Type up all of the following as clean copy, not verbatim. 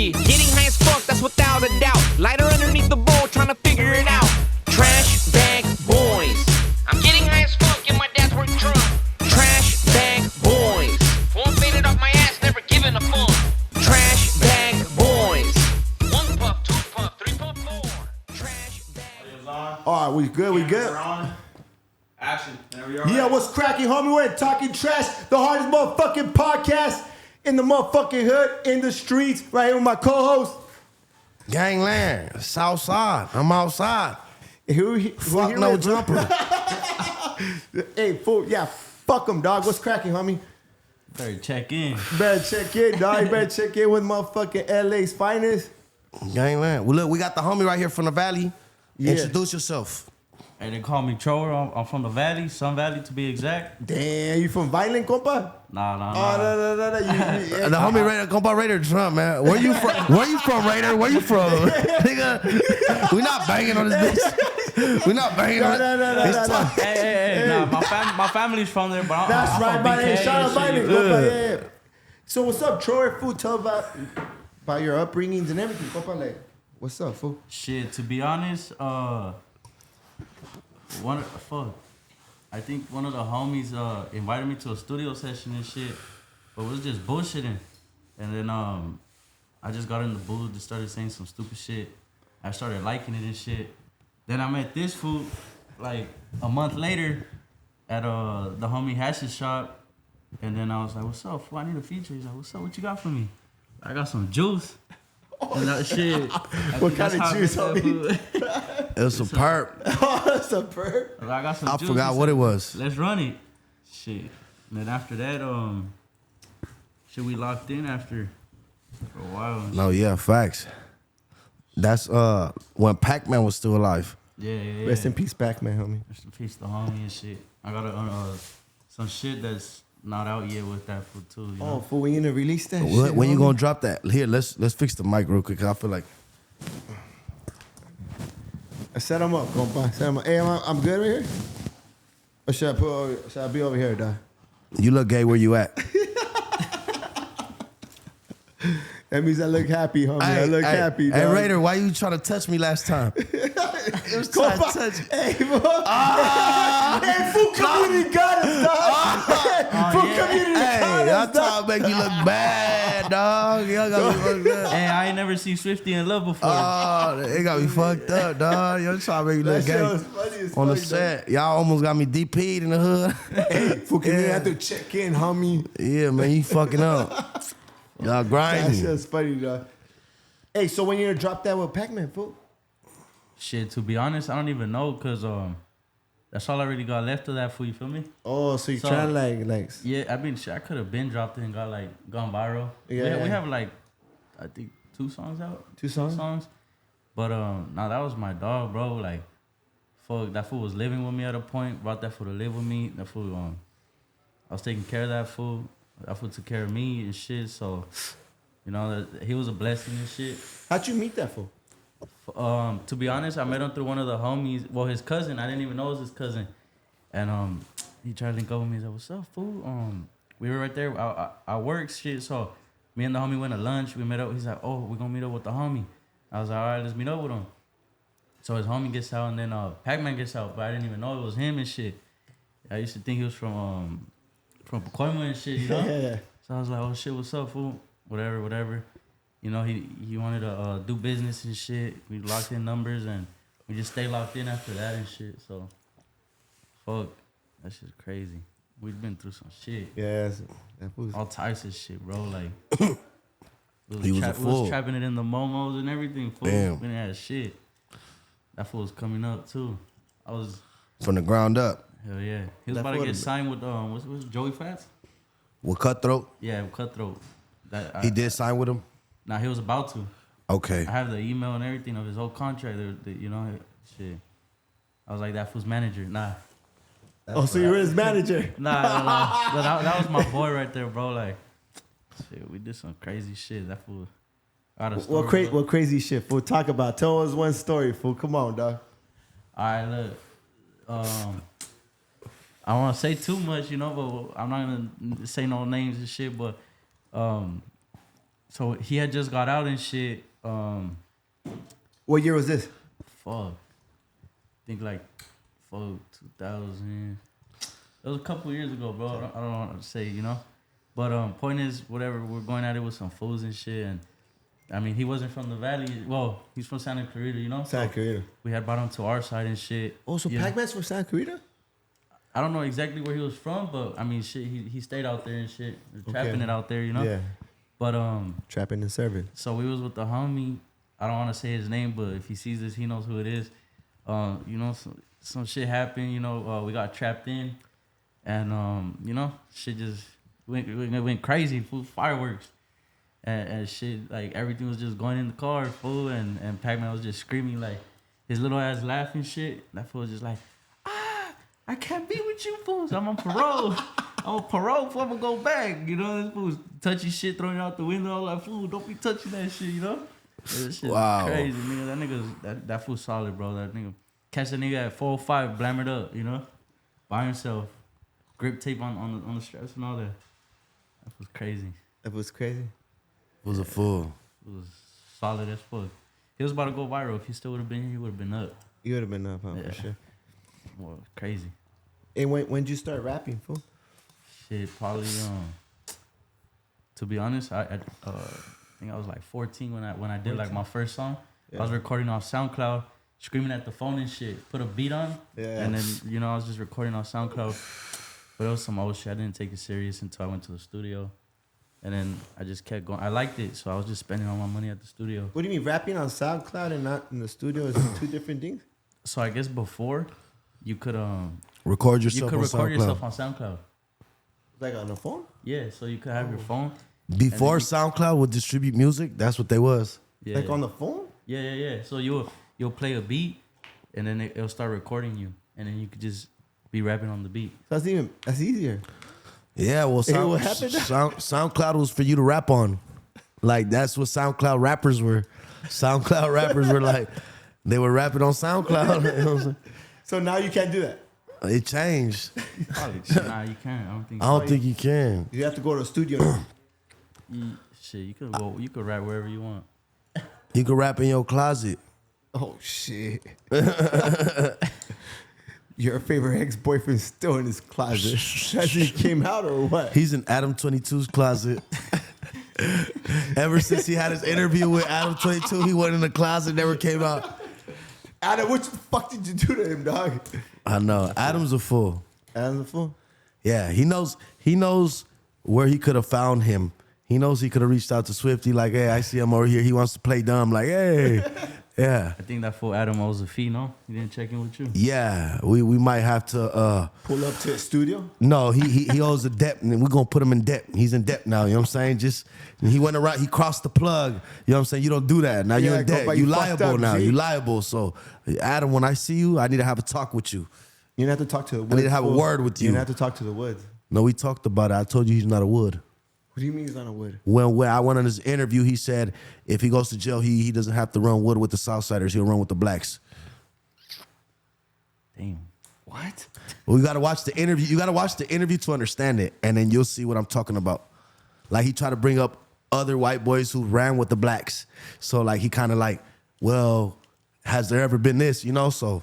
it. Getting high as fuck, that's without a doubt. Lighter underneath the bowl, trying to figure it out. Trash bag boys. I'm getting high as fuck in my dad's work truck. Trash bag boys. Phone faded off my ass, never given a fuck. Trash bag boys. 1 puff, 2 puff, 3 puff, 4. Trash bag. All right, we good, we good. Action. Yeah, what's cracking, homie? We're Talking Trash, the hardest motherfucking podcast in the motherfucking hood, in the streets, right here with my co-host. Gangland, Southside. I'm outside. Fuck no jumper. Hey, fool, yeah, fuck them, dog. What's cracking, homie? Better check in. Better check in, dog. You better check in with motherfucking LA's finest. Gangland. Well, look, we got the homie right here from the Valley. Yeah. Introduce yourself. Hey, they call me TROER. I'm from the Valley, Sun Valley to be exact. Damn, you from Violent, compa? Nah. Oh, no. The homie Raider, compa Raider Trump, man. Where you from? Where you from, Raider? Where you from? Nigga, we not banging on this bitch. We not banging on this. No. Hey. Nah, my family's from there, but That's I'm right, from buddy. BK Shout out and Violent, shit. compa, yeah. So what's up, Troy? Fool, tell about your upbringings and everything, compa. Like, what's up, fool? Shit, to be honest, I think one of the homies invited me to a studio session and shit, but it was just bullshitting. And then I just got in the booth and started saying some stupid shit. I started liking it and shit. Then I met this fool like a month later at the homie Hash's shop. And then I was like, what's up, fool? I need a feature. He's like, what's up? What you got for me? I got some juice. And that shit. What kind of juice, homie? It was a perp. Oh, it's a bird. I got some I juice. forgot what it was. Let's run it. Shit. And then after that, we locked in after for a while. No, yeah, facts. That's when Pac-Man was still alive. Yeah. Rest in peace, Pac-Man, homie. Rest in peace, the homie and shit. I got some shit that's not out yet with that food too. You know? Oh, fool, we gonna release that shit, When you homie? gonna drop that? Here, let's fix the mic real quick. 'Cause I feel like Set him up, compa. Set him up. Hey, I'm good right here? Or should I be over here, dog? you look gay where you at. That means I look happy, homie. I look happy, Hey, dog. Raider, why you trying to touch me last time? It was compa. Hey, fool. Hey, fool, community got us, dog. Fool, community got Hey, us, I'm dog. trying to make you look bad, dog. Y'all got me fucked up. Hey, I ain't never seen Swifty in love before. Oh, it got me fucked up, dog. Y'all trying to make me That look shit gay. was funny as On the fuck, set. Y'all almost got me DP'd in the hood. Hey, fool, can you Yeah. have to check in, homie? Yeah, man, you fucking up. Y'all That grinding. shit's funny, dog. Hey, so when you gonna drop that with Pac-Man, fool? Shit, to be honest, I don't even know, cause that's all I really got left of that food. You feel me? Oh, so you So- trying to like Yeah, I mean, shit, I could have been dropped it and gone viral. Yeah. We have like, I think 2 songs out. 2 songs? But nah, that was my dog, bro. Like, fuck, that fool was living with me at a point. Brought that fool to live with me. That fool, I was taking care of that fool. That fool took care of me and shit. So, you know, he was a blessing and shit. How'd you meet that fool? To be honest, I met him through one of the homies. Well, his cousin. I didn't even know it was his cousin. And he tried to link up with me. He's like, "What's up, fool?" We were right there. I work shit. So me and the homie went to lunch. We met up. He's like, "Oh, we're gonna meet up with the homie." I was like, "All right, let's meet up with him." So his homie gets out, and then Pac-Man gets out, but I didn't even know it was him and shit. I used to think he was from Pacoima and shit, you know. Yeah. So I was like, "Oh shit, what's up, fool?" Whatever. You know, he wanted to do business and shit. We locked in numbers and we just stayed locked in after that and shit. So, fuck, that shit's crazy. We've been through some shit. Yeah, that fool's All types of shit, bro. Like, He was a we fool. was trapping it in the momos and everything, fool. Damn. We didn't have shit. That fool was coming up, too. I was, From the ground up. hell yeah. He was That about to fool get was- signed with, what's Joey Fats? With Cutthroat, Yeah, Cutthroat. he did sign with him. Nah, he was about to. Okay. I have the email and everything of his whole contract. You know, shit. I was like that fool's manager. Nah. Oh, so you were his manager? Nah. But that was my boy right there, bro. Like, shit, we did some crazy shit. That fool. Got a story, bro. What crazy shit, fool? Talk about. Tell us one story, fool. Come on, dog. All right, look. I don't want to say too much, you know, but I'm not gonna say no names and shit. But So he had just got out and shit. What year was this? Fuck. I think like 2000. It was a couple years ago, bro. I don't know what to say, you know. But point is, whatever, we're going at it with some fools and shit. And I mean, he wasn't from the valley. Well, he's from Santa Clarita, you know. Santa Clarita. We had brought him to our side and shit. Oh, so Yeah. Pac-Man's from Santa Clarita? I don't know exactly where he was from, but I mean, shit, he stayed out there and shit, trapping it out there, you know. Yeah. But Trapping and serving. so we was with the homie. I don't want to say his name, but if he sees this, he knows who it is. You know, some shit happened. You know, we got trapped in, and you know, shit just went crazy. Fool, fireworks, and shit, like everything was just going in the car, fool, and Pac-Man was just screaming like his little ass laughing shit. That fool was just like, I can't be with you fools. I'm on parole. I'm on parole before I'm gonna go back. You know, this fool's touching shit, throwing it out the window. I'm like, fool, don't be touching that shit, you know? That shit Wow. crazy, nigga. That nigga's that fool's solid, bro. That nigga catch that nigga at 405, blammered up, you know? By himself. Grip tape on the straps and all that. That was crazy. That was crazy. Was a fool. It was solid as fuck. He was about to go viral. If he still would have been here, he would have been up. You would have been up, huh? Yeah. For sure. Well, crazy. And when did you start rapping, fool? Shit, probably to be honest, I think I was like 14 when I did like my first song. Yeah. I was recording off SoundCloud, screaming at the phone and shit. Put a beat on, Yeah. and then you know I was just recording on SoundCloud. But it was some old shit. I didn't take it serious until I went to the studio, and then I just kept going. I liked it, so I was just spending all my money at the studio. What do you mean, rapping on SoundCloud and not in the studio is two different things? So I guess before you could Record you yourself could on record SoundCloud. yourself on SoundCloud. Like on the phone? Yeah, so you could have your phone. Before And SoundCloud would distribute music, that's what they was. Yeah, Like on the phone? Yeah. So you'll play a beat, and then it'll start recording you, and then you could just be rapping on the beat. That's easier. Yeah, well, Hey, what happened? SoundCloud was for you to rap on. Like, that's what SoundCloud rappers were. SoundCloud rappers were like, they were rapping on SoundCloud. You know what I'm saying? So now you can't do that. It changed. Probably. Nah, you can't. I don't think. I don't think you can. You have to go to a studio now. You could go. You could rap wherever you want. You can rap in your closet. Oh, shit. Your favorite ex-boyfriend's still in his closet. Has he came out or what? He's in Adam 22's closet. Ever since he had his interview with Adam 22, he went in the closet, never came out. Adam, what the fuck did you do to him, dog? I know. Adam's a fool. Adam's a fool? Yeah, he knows where he could have found him. He knows he could have reached out to Swifty like, hey, I see him over here. He wants to play dumb. Like, hey. Yeah. I think that fool Adam owes a fee. No, he didn't check in with you. Yeah. We might have to Pull up to a studio? no, he owes a debt, and we're gonna put him in debt. He's in debt now, you know what I'm saying? Just he went around, he crossed the plug. You know what I'm saying? You don't do that. Now you're Yeah, in go debt. back, You you fucked liable up, now. G. You liable. So Adam, when I see you, I need to have a talk with you. You don't have to talk to the woods. I need to have a fool. word with you. You don't have to talk to the woods. No, we talked about it. I told you he's not a wood. What do you mean he's on a wood? When I went on his interview, he said if he goes to jail, he doesn't have to run wood with the Southsiders. He'll run with the blacks. Damn. What? Well, you got to watch the interview. You got to watch the interview to understand it, and then you'll see what I'm talking about. Like, he tried to bring up other white boys who ran with the blacks. So, like, he kind of like, well, has there ever been this, you know? So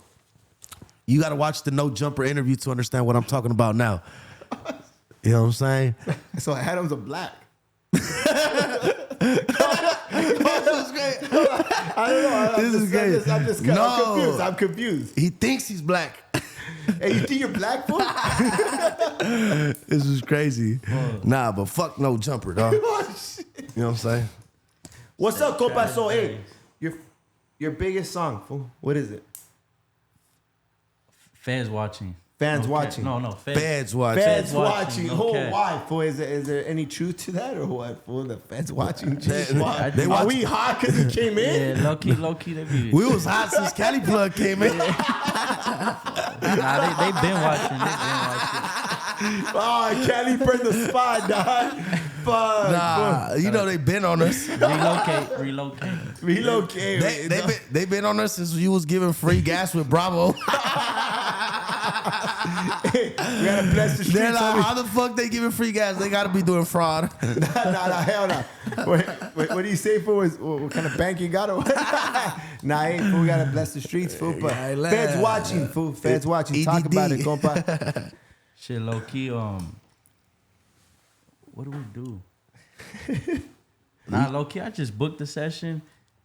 you got to watch the No Jumper interview to understand what I'm talking about now. You know what I'm saying? So Adam's a black. I don't know. This is great. I'm confused. He thinks he's black. Hey, you think you're black, fool? This is crazy. Nah, but fuck No Jumper, dog. You know what I'm saying? What's up, compa? So, hey, your biggest song, fool. What is it? Feds watching. Fans No, watching. No. Feds. Feds watching. Feds watching, watching. no Oh, cap. why, fool? Is there any truth to that or what, fool? The feds watching. Jeez, why? they Are watch- we hot because he came in? Yeah, low key, they be. We was hot since Cali Plug came in. Nah, they been watching. Oh, Kelly burned the spot, dog. Fuck. Nah, you know they been on us. Relocate. Relocate. They been on us since you was giving free gas with Bravo. gotta bless the streets. They're like, homie. how the fuck they giving free gas? They gotta be doing fraud. Nah, hell no. What do you say, fool? What kind of bank you got? Or what? Nah, ain't fool. We gotta bless the streets, fool. But Yeah, feds watching, fool. Feds watching. Talk EDD. about it, compa. Shit, low key. What do we do? Nah, low key. I just booked the session.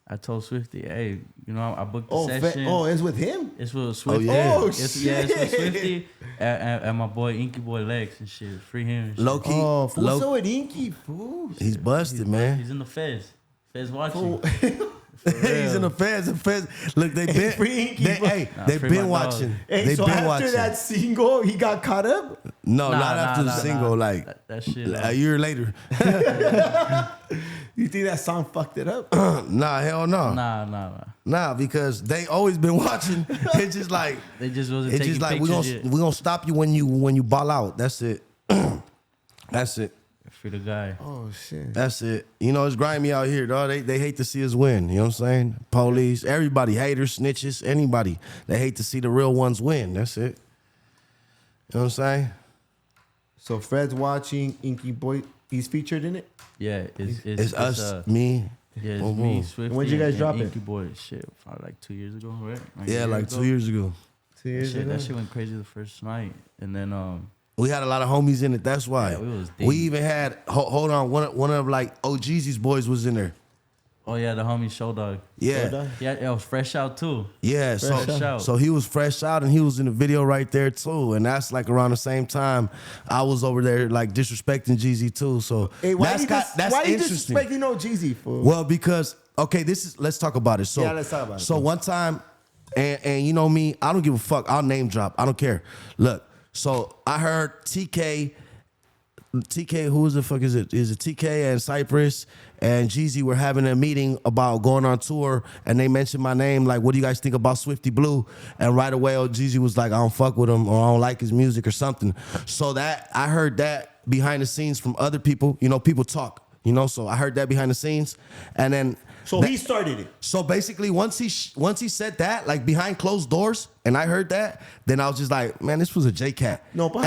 I told Swifty, hey, you know, I booked the session. It's with him? It's with Swifty. yeah. Oh, It's with Swifty and my boy Inky Boy Lex and shit. Free him. And shit. Low key. Oh, fool. low- So with Inky, fool. He's busted, man. He's in the feds. Feds watching. Fool. He's in the feds. The feds. Look, they been. Free Inky, bro. They've free been my dog. watching. Hey, They've so been after watching. that single, he got caught up? No, not after the single. Like that shit. a year later. You think that song fucked it up? Nah, hell no. Nah. Because they always been watching. It's just like They just wasn't it's taking just like pictures we gonna stop you when you ball out. That's it. That's it. Free the guy. Oh, shit. That's it. You know, it's grimy out here, dog. They hate to see us win. You know what I'm saying? Police, everybody, haters, snitches, anybody. They hate to see the real ones win. That's it. You know what I'm saying? So Fred's watching, Inky Boy, he's featured in it? Yeah, It's us, me. Yeah, it's Boom, me, boom. Swifty. When did you guys and drop it? Inky Boy, shit, probably like 2 years ago, right? Like a Yeah, year like ago. 2 years ago. 2 years Shit, ago? that shit went crazy the first night, and then We had a lot of homies in it. That's why. Yeah, we was deep. We even had, hold on, one of like OHGEESY's boys was in there. oh yeah, the homie Show Dog. Yeah. Dog? Yeah, it was fresh out too. Yeah, Fresh out. so he was fresh out and he was in the video right there too. And that's like around the same time I was over there like disrespecting Jeezy too. So Hey, why you interesting. disrespecting no Jeezy, fool? Well, because let's talk about it. So Yeah, let's talk about it. So one time, and you know me, I don't give a fuck. I'll name drop. I don't care. Look, so I heard TK, who the fuck is it? Is it TK and Cypress and Jeezy were having a meeting about going on tour, and they mentioned my name, like, what do you guys think about Swifty Blue? And right away, Jeezy was like, I don't fuck with him, or I don't like his music or something. So that I heard that behind the scenes from other people. You know, people talk. You know, so I heard that behind the scenes, and then. So he started it. So basically, once he said that, like behind closed doors, and I heard that, then I was just like, man, this was a J-Cat. No, but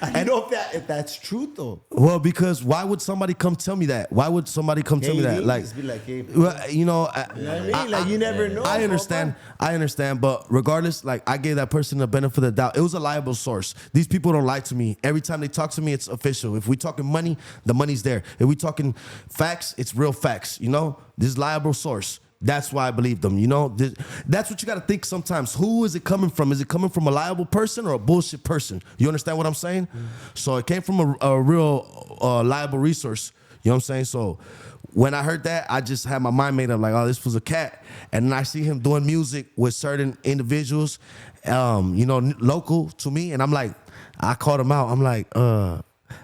I know if that's true, though. Well, because why would somebody come tell me that? Why would somebody come tell me that? Like, just be like, hey, well, you know, you know what I mean? Like, you never know. I understand, but regardless, like, I gave that person the benefit of the doubt. It was a liable source. These people don't lie to me. Every time they talk to me, it's official. If we talking money, the money's there. If we talking facts, it's real facts. You know, this is liable source. That's why I believe them. You know, that's what you got to think sometimes. Who is it coming from? Is it coming from a liable person or a bullshit person? You understand what I'm saying? So it came from a real liable resource. You know what I'm saying? So when I heard that, I just had my mind made up like, oh, this was a cat. And then I see him doing music with certain individuals, you know, local to me. And I'm like, I called him out. I'm like,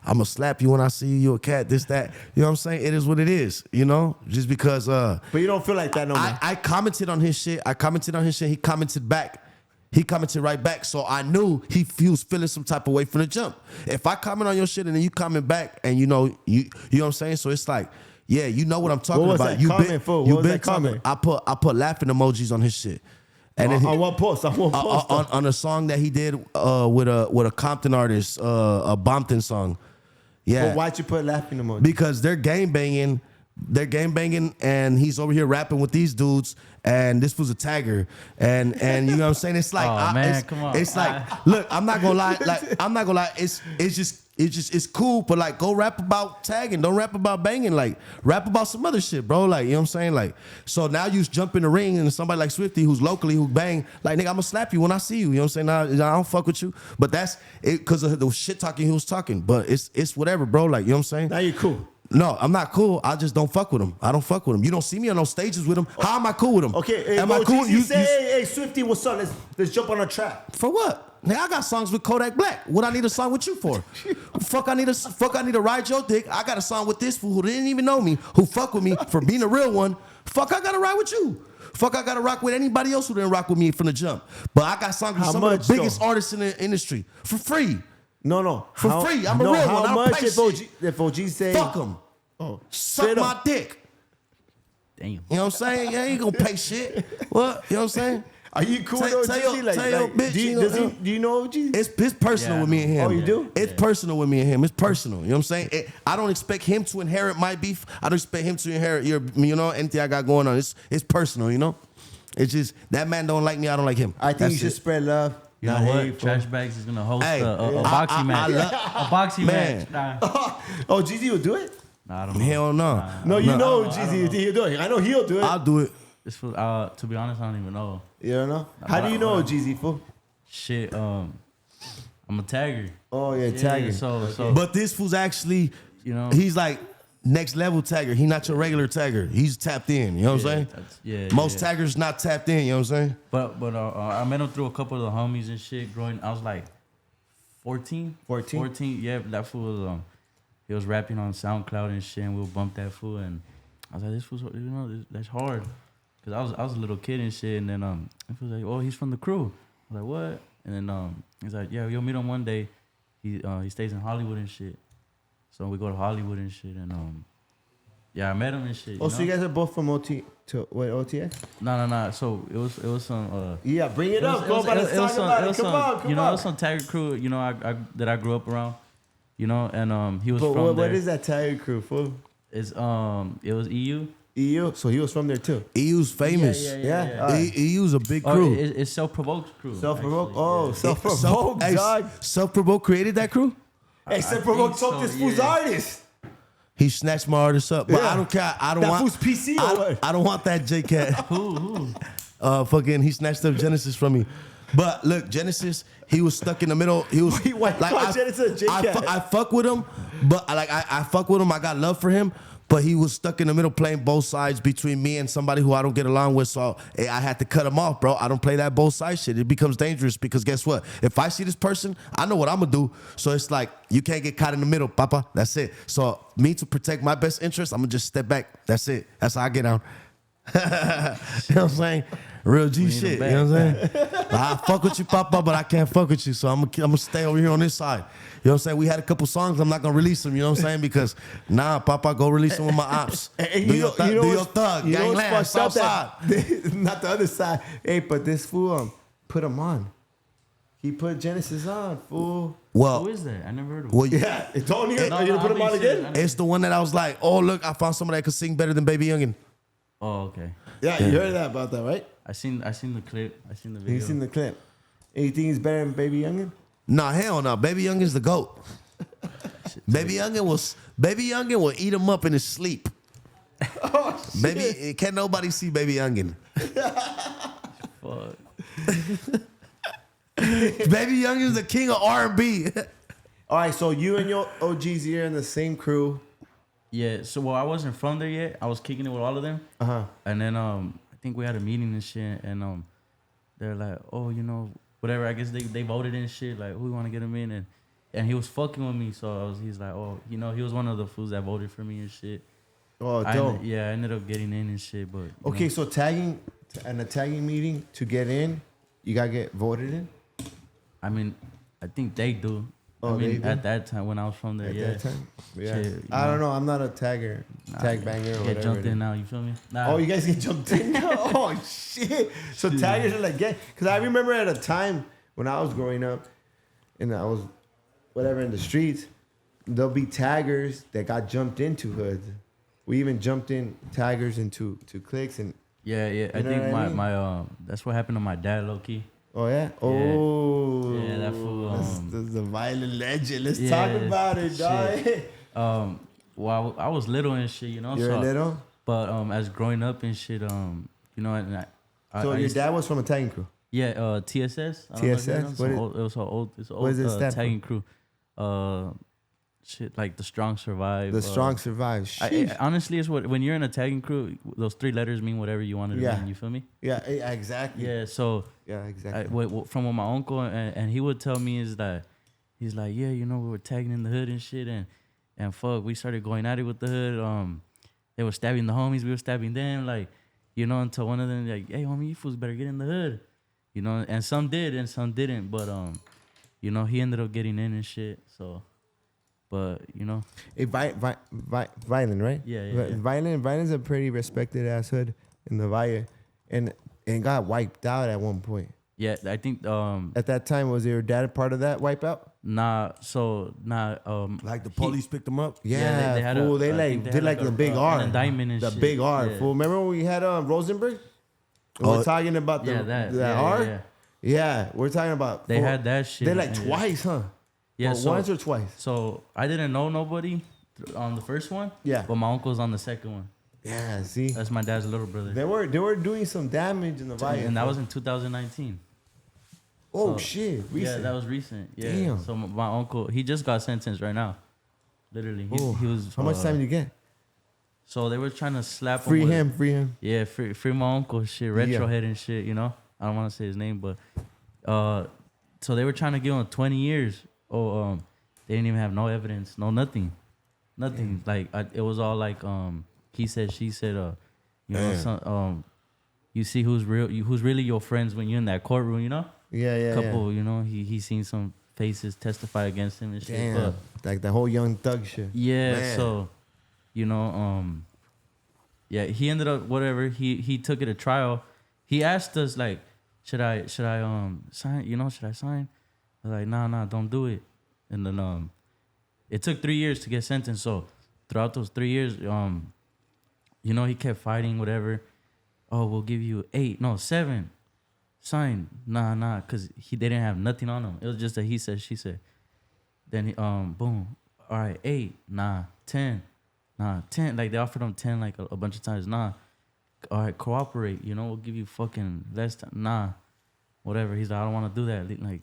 I'm gonna slap you when I see you a cat, this, that. You know what I'm saying? It is what it is, you know? Just because But you don't feel like that no more. I commented on his shit. He commented back. He commented right back. So I knew he was feeling some type of way from the jump. If I comment on your shit and then you comment back and you know what I'm saying? So it's like, yeah, you know what I'm talking What was about. that comment for? What was that comment? I put laughing emojis on his shit. And then on what post? on a song that he did with a Compton artist, a Bompton song. Yeah. But why'd you put laughing emoji? Because they're gang banging, and he's over here rapping with these dudes, and this was a tagger, and you know what I'm saying? It's like, come on. It's like, look, I'm not gonna lie, it's cool, but like, go rap about tagging, don't rap about banging, like rap about some other shit, bro. Like, you know what I'm saying? Like, so now you jump in the ring and somebody like Swifty who's locally who bang, like, nigga, I'ma slap you when I see you. You know what I'm saying? Nah, I don't fuck with you. But that's it because of the shit talking he was talking. But it's whatever, bro. Like, you know what I'm saying? Now you're cool. No, I'm not cool. I just don't fuck with him. I don't fuck with him. You don't see me on those stages with him. How am I cool with him? Okay, hey, am I cool? You say, hey, Swifty, what's up? Let's jump on a track. For what? Nigga, I got songs with Kodak Black. What I need a song with you for? Fuck, I need to ride your dick. I got a song with this fool who didn't even know me, who fuck with me for being a real one. Fuck, I gotta ride with you. Fuck, I gotta rock with anybody else who didn't rock with me from the jump. But I got songs with some of the biggest artists in the industry for free. No. For free. I'm a real one. How I don't much pay shit. if OG say? Fuck him. Oh, Suck my dick. Damn. You know what I'm saying? Yeah, you ain't gonna pay shit. What? You know what I'm saying? Are you cool Tell- with tell your- OGZ? tell your bitch, do you know OGZ? It's personal Yeah, with me and him. Oh, you do? It's personal with me and him. It's personal. You know what I'm saying? I don't expect him to inherit my beef. I don't expect him to inherit your, anything I got going on. It's personal, you know? It's just, that man don't like me, I don't like him. I think That's you should it. spread love. You know not what? hate, Trash fool. Bags is gonna host Hey, a boxing match. A boxing Man. match. Nah, Oh, GZ will do it? I don't know. Hell no. No, you know I don't GZ know. he'll do it. I know he'll do it. I'll do it. This fool, to be honest, I don't even know. You don't know? How do you know GZ, fool? Shit, I'm a tagger. Oh, yeah, Yeah, tagger. so But this fool's actually, you know, he's like next level tagger. He not your regular tagger. He's tapped in. You know what I'm saying? yeah. Most taggers not tapped in. You know what I'm saying? But I met him through a couple of the homies and shit. Growing, I was like 14. 14? Yeah, that fool was he was rapping on SoundCloud and shit, and we'll bump that fool, and I was like, this fool's, that's hard, cause I was a little kid and shit, and then he was like, oh, he's from the crew. I was like, what? And then he's like, yeah, you'll meet him one day. He stays in Hollywood and shit. So we go to Hollywood and shit, and yeah, I met him and shit. Oh, so you guys are both from OTX? No. So it was some. Yeah, bring it up. Go about to talk about it. Come on. You know, it was some Tiger crew. You know, I that I grew up around. You know, and he was But from what there. is that Tiger crew, fool? It's it was EU. EU? So he was from there too? EU's famous. Yeah. Alright. EU's a big Oh, crew. it's self-provoked crew. Self-provoked? actually, Oh, yeah. self-provoked, dog. Self-provoked created that crew? Hey, self-provoked think took this so, fool's yeah. artist. He snatched my artist up. But Yeah. I don't care. I don't That want fool's PC or what? I don't want that J-Cat. Who? Fucking he snatched up Genesis from me. But look, Genesis, he was stuck in the middle. He was Wait, why you call Genesis a J-Cat? I fuck with him, but I fuck with him. I got love for him, but he was stuck in the middle playing both sides between me and somebody who I don't get along with. So I had to cut him off, bro. I don't play that both sides shit. It becomes dangerous because guess what? If I see this person, I know what I'm gonna do. So it's like you can't get caught in the middle, papa. That's it. So me to protect my best interest, I'm gonna just step back. That's it. That's how I get down. You know what I'm saying? Real G shit. You know what I'm saying? I fuck with you, Papa, but I can't fuck with you. So I'm gonna stay over here on this side. You know what I'm saying? We had a couple songs. I'm not gonna release them. You know what I'm saying? Because Papa, go release them with my ops. And Do your thug. You know Gangland, what's fucked up? Southside. Not the other side. Hey, but this fool put him on. He put Genesis on, fool. Who Well, is that? I never heard of him. well, Yeah, it's on here. No, Are you no, gonna put I'm him on being again? serious. it's the one that I was like, oh look, I found somebody that could sing better than Baby Youngin. Oh, okay. Yeah, you heard that about that, right? I seen the clip. I seen the video. You seen the clip. And you think he's better than Baby Youngin? Nah, hell no. Baby Youngin's the GOAT. Baby Youngin will eat him up in his sleep. Oh, shit. Baby, can't nobody see Baby Youngin. Fuck. Baby Youngin's the king of R&B. All right, so you and your OGs are in the same crew. Yeah. So I wasn't from there yet. I was kicking it with all of them. Uh-huh. And then I think we had a meeting and shit, and they're like, oh, you know, whatever. I guess they voted and shit, like who we want to get him in, and he was fucking with me, so he's like, oh, you know, he was one of the fools that voted for me and shit. Oh, I dope. ended up getting in and shit, but Okay, know, so tagging and a tagging meeting to get in, you gotta get voted in. I mean, I think they do. Oh, I mean, they do? at that time when I was from there, At yeah. that time? Yeah. Shit, you I don't know. know. I'm not a tagger, tag banger or Get whatever. jumped it is. in now, you feel me? Nah. Oh, you guys get jumped in now? Oh, shit. So taggers are like, because I remember at a time when I was growing up and I was, whatever, in the streets, there'll be taggers that got jumped into hoods. We even jumped in taggers into cliques and, Yeah. I know think what I mean? my that's what happened to my dad, low key. oh, yeah? Oh. Yeah, that fool, That's the violent legend. Let's yeah, talk about it, shit. dog. Well, I was little and shit, you know. You're so, little? But as growing up and shit, you know, and So I your used to- dad was from a tagging crew? yeah, TSS. I don't know if you TSS? know, it's What an is- old- it was an old, it's an what does old it stand for? tagging crew. Shit, like the strong survive. The strong survive. Sheesh. Honestly, it's when you're in a tagging crew, those 3 letters mean whatever you wanted to Yeah. mean. You feel me? yeah, exactly. Yeah. So Yeah, exactly. from what my uncle and he would tell me is that he's like, yeah, you know, we were tagging in the hood and shit, and fuck, we started going at it with the hood. They were stabbing the homies, we were stabbing them, like, you know, until one of them like, hey, homie, you fools better get in the hood, you know, and some did and some didn't, but you know, he ended up getting in and shit. So, but you know, Violent, right? Yeah. Violent's a pretty respected ass hood in the Valle. And and got wiped out at one point. Yeah, I think At that time, was your dad part of that wipeout? like Like the police picked him up. Yeah, they had fool. They I like think they did had like the big R, an indictment and the shit. big R. Yeah. Fool. Remember when we had Rosenberg? Oh, We're talking about the that R. yeah. Yeah, we're talking about. They fool, had that shit. They like and- twice, huh? Yeah, Or so, once or twice. So I didn't know nobody on the first one. Yeah. But my uncle's on the second one. Yeah, see, That's my dad's little brother. they were doing some damage in the riot, And that fool. was in 2019. Oh so- shit! Yeah, Recent. that was recent. Yeah. Damn. So my uncle, he just got sentenced right now. Literally, Oh, he was. How much time did you get? So they were trying to slap Free him. with- him, free him. Yeah, free my uncle. Shit, retro head and shit. You know, I don't want to say his name, but so they were trying to give him 20 years. Oh, they didn't even have no evidence, no nothing. Like it was all like he said, she said. You know, some, you see who's really your friends when you're in that courtroom. You know, Yeah. couple. You know, he seen some faces testify against him and shit. Damn, But like the whole young thug shit. yeah, Man. so you know, yeah, he ended up whatever. He took it to trial. He asked us like, should I sign? You know, should I sign? I was like, nah, don't do it. And then it took 3 years to get sentenced. So throughout those 3 years, you know, he kept fighting whatever. Oh, we'll give you 8, no 7. Sign, nah, cause they didn't have nothing on him. It was just a he said, she said. Then he, boom, all right, 8, nah, 10, nah, 10. Like they offered him 10 like a bunch of times. Nah, all right, cooperate. You know, we'll give you fucking less time. Nah, whatever. He's like, I don't want to do that. Like,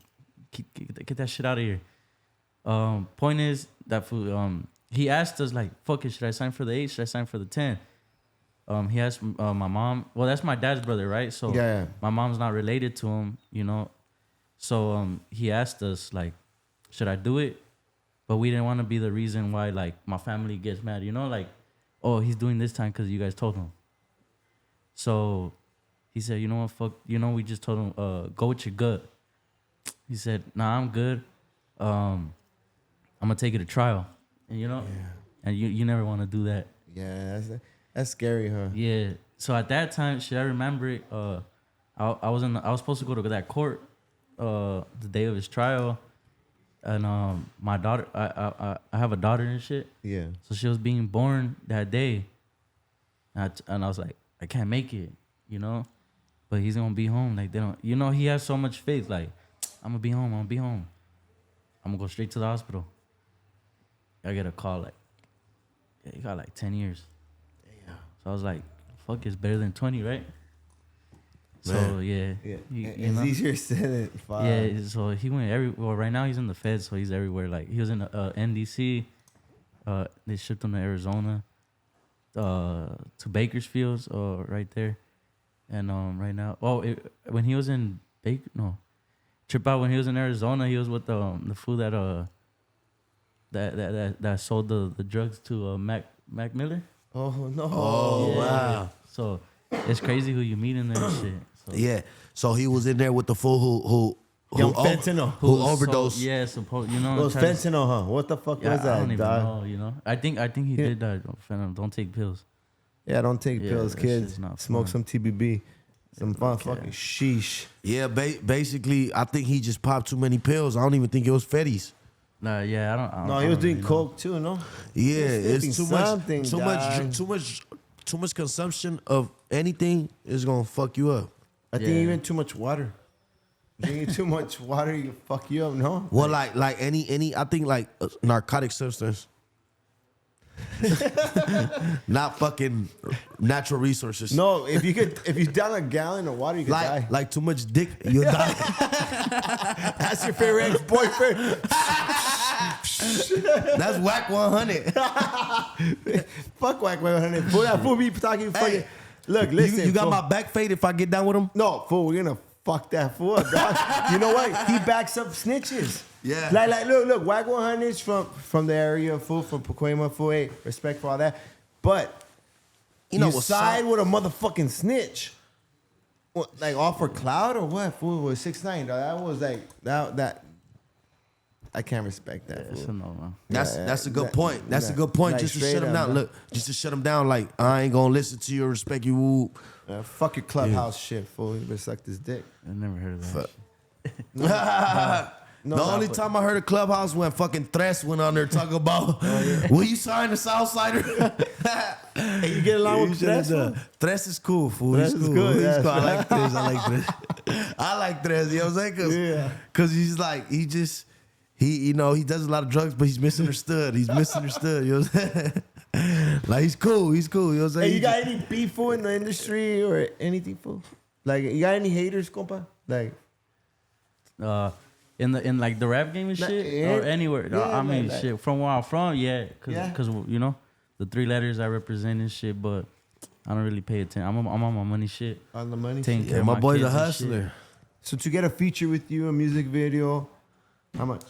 get that shit out of here. Point is that fool, he asked us like, fuck it, should I sign for the 8? Should I sign for the 10? He asked my mom. Well, that's my dad's brother, right? So Yeah. my mom's not related to him, you know. So he asked us like, should I do it? But we didn't want to be the reason why like my family gets mad, you know, like, oh, he's doing this time because you guys told him. So he said, you know what, fuck, you know, we just told him, go with your gut. He said, nah, I'm good. I'm gonna take it to trial, and you know, and you never want to do that. Yeah, that's scary, huh? Yeah. So at that time, should I remember it? I was supposed to go to that court, the day of his trial, and my daughter, I have a daughter and shit. Yeah. So she was being born that day, and I was like, I can't make it, you know, but he's gonna be home. Like they don't, you know, he has so much faith. Like I'm gonna be home. I'm gonna go straight to the hospital. I get a call like, yeah, you got like 10 years. So I was like, fuck, it's better than 20, right? So, yeah. Yeah. You It's know? easier said than five. Yeah, so he went well, right now he's in the Fed, so he's everywhere. Like, he was in NDC. They shipped him to Arizona, to Bakersfield, right there. And right now, when he was in Trip Out, when he was in Arizona, he was with the fool that sold the drugs to Mac Miller. Oh no. Oh, Yeah. wow. So it's crazy who you meet in there and shit. So, Yeah. So he was in there with the fool who Young fentanyl. who so- overdosed. yeah, you know. Those try to- fentanyl, huh? What the fuck Yeah, was that, I don't even dog? know. You know, I think he Yeah. did that. Fentanyl. Don't take pills. Yeah, don't take Yeah, pills, that kids. shit's not Smoke fun. some TBB. Some fun fucking sheesh. Yeah, basically, I think he just popped too many pills. I don't even think it was Fetties. Nah, yeah, I don't. No, I he was don't doing really know. coke too, no? Yeah, It's it's too something, much, dog. too much consumption of anything is gonna fuck you up. I think Yeah. even too much water. Drinking too much water, you fuck you up, no? Well, like any, I think like narcotic substance, not fucking natural resources. No, if you down a gallon of water, you could die. like too much dick, you'll die. That's your favorite ex-boyfriend. That's whack 100. Fuck whack 100. Fool, that fool be talking fucking. Hey, Look, listen. you got fool. my back fade if I get down with him. No, fool, we're gonna fuck that fool up, dog. You know what? He backs up snitches. Yeah. Like, look, Wag 100's from the area, fool, from Pacoima, fool, hey, respect for all that. But you know what's side up? with a motherfucking snitch. What, like off for cloud or what? Fool was 6ix9ine, dog. That was like that I can't respect that. It's fool. a no, man. That's a good That- point. That's a that- good point. like Just to straight shut him up, down. bro. Look, just to shut him down. Like I ain't gonna listen to you or respect you. Woo. Fuck your clubhouse shit, fool. You better suck this dick. I never heard of that. Fuck. shit. No, The nah, only but- time I heard a clubhouse when fucking Thresh went on there talking about, will you sign the Southsider? Hey, you get along with Thresh, fool? Thresh is cool, fool. Thresh He's is cool. good, He's yeah. cool. I like Thresh. I like Thresh. I like Thresh. You know what I'm saying? Yeah. Cause he's like he you know he does a lot of drugs, but he's misunderstood. He's misunderstood. You know what I'm saying? Like he's cool. He's cool. You know what I'm saying? Hey, you He got just- any beef fool in the industry or anything, fool? Like, you got any haters, compa? Like, In like the rap game and Nah, shit, yeah. or anywhere. Yeah, I mean, like- shit. From where I'm from, yeah, Yeah. cause you know the 3 letters I represent and shit. But I don't really pay attention. I'm on my money shit. on the money? Taking care yeah, of my boy's kids a and shit. hustler. So to get a feature with you, a music video, how much?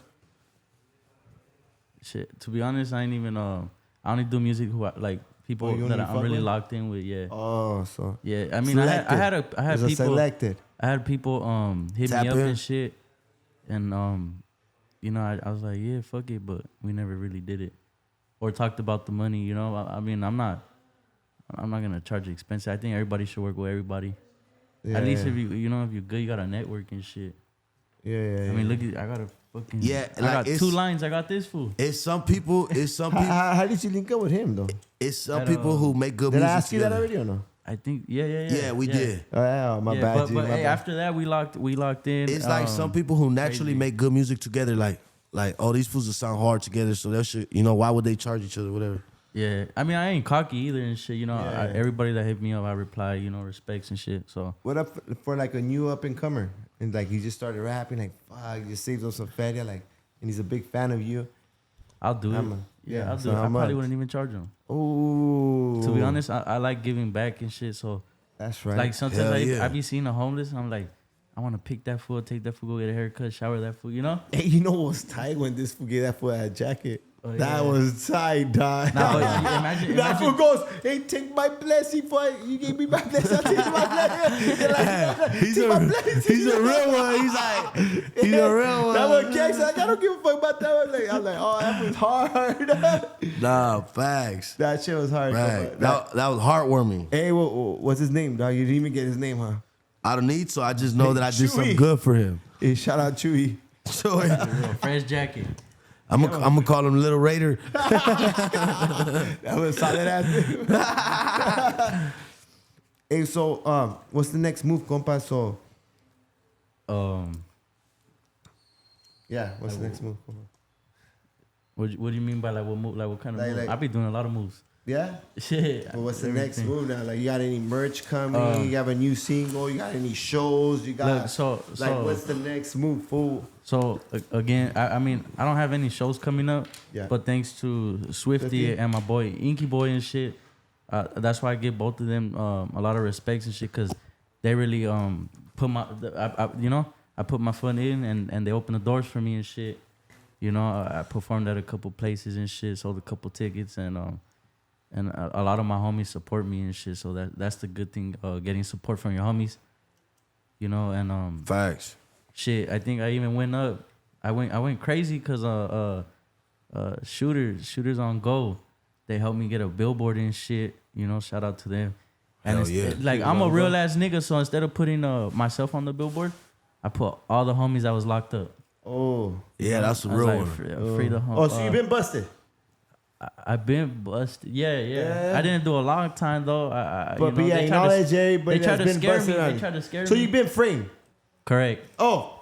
Shit. To be honest, I ain't even. I only do music like people Oh, you that only I'm fuck really with? locked in with. Yeah. Oh, so Yeah. I mean, I had There's a people. selected. I had people hit Tap me up in. and shit, and you know, I was like, yeah, fuck it, but we never really did it, or talked about the money. You know, I mean, I'm not gonna charge expensive. I think everybody should work with everybody. Yeah, At least yeah. if you're good, you got a network and shit. Yeah. I mean, look at I got a fucking Yeah, I like, got it's- 2 lines. I got this fool. It's some people. How did you link up with him though? It's some That, people who make good Did I music. ask you that together. already or no? I think yeah. Yeah, we did. Oh, yeah, my Yeah, bad, but, G, but my hey, bad. after that we locked in. It's like some people who naturally crazy. make good music together. Like oh, these fools will sound hard together. So that shit, you know, why would they charge each other? Whatever. Yeah, I mean, I ain't cocky either and shit. You know, Yeah. everybody that hit me up, I reply. You know, respects and shit. So What up for like a new up and comer? And like he just started rapping, like fuck, he just saves up some feria, like, and he's a big fan of you. I'll do it. How much? Yeah, Yeah, I'll do so it. how I probably much? wouldn't even charge them. Oh, To be honest, I like giving back and shit. So that's right. like sometimes Hell yeah. I be seeing a homeless and I'm like, I want to pick that fool, take that fool, go get a haircut, shower that fool. You know? Hey, you know what's tight when this fool gave that fool a jacket? Oh, That yeah. was tight, dog. Nah, but imagine, That fool imagine. goes, hey, take my blessing for you gave me my blessing. I'll take my blessing. You're like, He's take my a blessing. he's a real one. He's like he's a real one. That one Kex, like, I don't give a fuck about that one. Like, I'm like, oh, that was hard. Nah, facts. That shit was hard. Right. That was heartwarming. Hey, what's his name, dog? You didn't even get his name, huh? I don't need so I just know that I did Chewy. something good for him. Hey, shout out Chewy. So Real fresh jacket. I'm gonna call him Little Raider. That was solid ass. Hey, so what's the next move, compa? So yeah, what's the next move? Compa? What do you mean by like what move? Like what kind of Like- move? like- I be doing a lot of moves. Yeah. Shit. But what's the next everything. move now? Like, you got any merch coming? You have a new single? You got any shows? You got Look, so- what's the next move, fool? So again, I mean, I don't have any shows coming up, Yeah. but thanks to Swifty Swifty. and my boy Inky Boy and shit, that's why I give both of them a lot of respects and shit, cause they really put I put my foot in and they opened the doors for me and shit. You know, I performed at a couple places and shit, sold a couple tickets, and a lot of my homies support me and shit. So that's the good thing, getting support from your homies. You know, and Facts. shit, I think I even went up. I went crazy because shooters on Go, they helped me get a billboard and shit. You know, shout out to them. And Hell it's, yeah. like I'm a real ass nigga, so instead of putting myself on the billboard, I put all the homies that was locked up. Oh. Yeah, that's a I was real like, one. free the home. Oh, so you been busted? I've been busted. Yeah. Yeah. I didn't do a long time though. But yeah, they you tried know to- that everybody they tried that's to been scare me. busted on They you. tried to scare So me. you've been framed. Correct. Oh,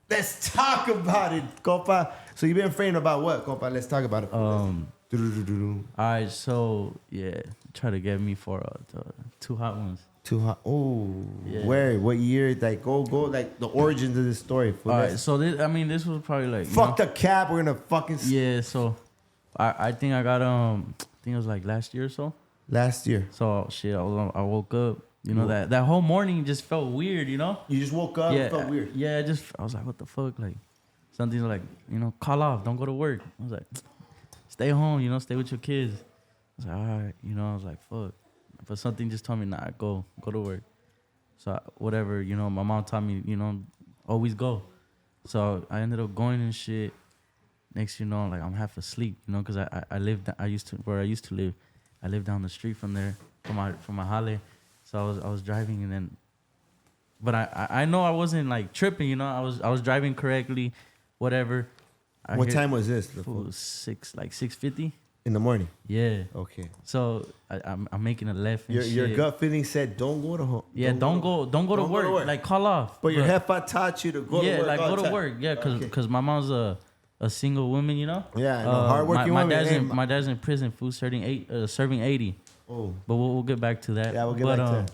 let's talk about it, compa. So you've been framed about what, compa? Let's talk about it. All right, so yeah, try to get me for the 2 hot ones. Too hot. Oh, Yeah. where? What year? Like, go, like the origins of this story. fool. All Let's- right, so this was probably like Fuck the cap. We're gonna fucking Yeah, so I think I got I think it was like last year or so. last year. So shit, I woke up. You know that whole morning just felt weird. You know. You just woke up. Yeah, Felt weird. Yeah, I was like, what the fuck? Like something like call off, don't go to work. I was like, stay home. Stay with your kids. I was like, all right. I was like, fuck. But something just told me, nah, go to work. So whatever. My mom taught me, always go. So I ended up going and shit. next you know, like I'm half asleep, you know, because I lived I used to live, I lived down the street from there from my Halle, so I was driving and then, but I know I wasn't like tripping, you know, I was driving correctly, whatever. What time was this? It was 6:50 in the morning. Yeah. Okay. So I'm making a left. And Your gut feeling said don't go to home. Yeah, don't go to work. Like call off. But your hefa taught you to go to work. Yeah, like all go the to time. work. Yeah, cause my mom's a single woman, you know. Yeah, I know. Hardworking my woman. My dad's in prison, food serving 80. Oh. But we'll get back to that. Yeah, we'll get back to that.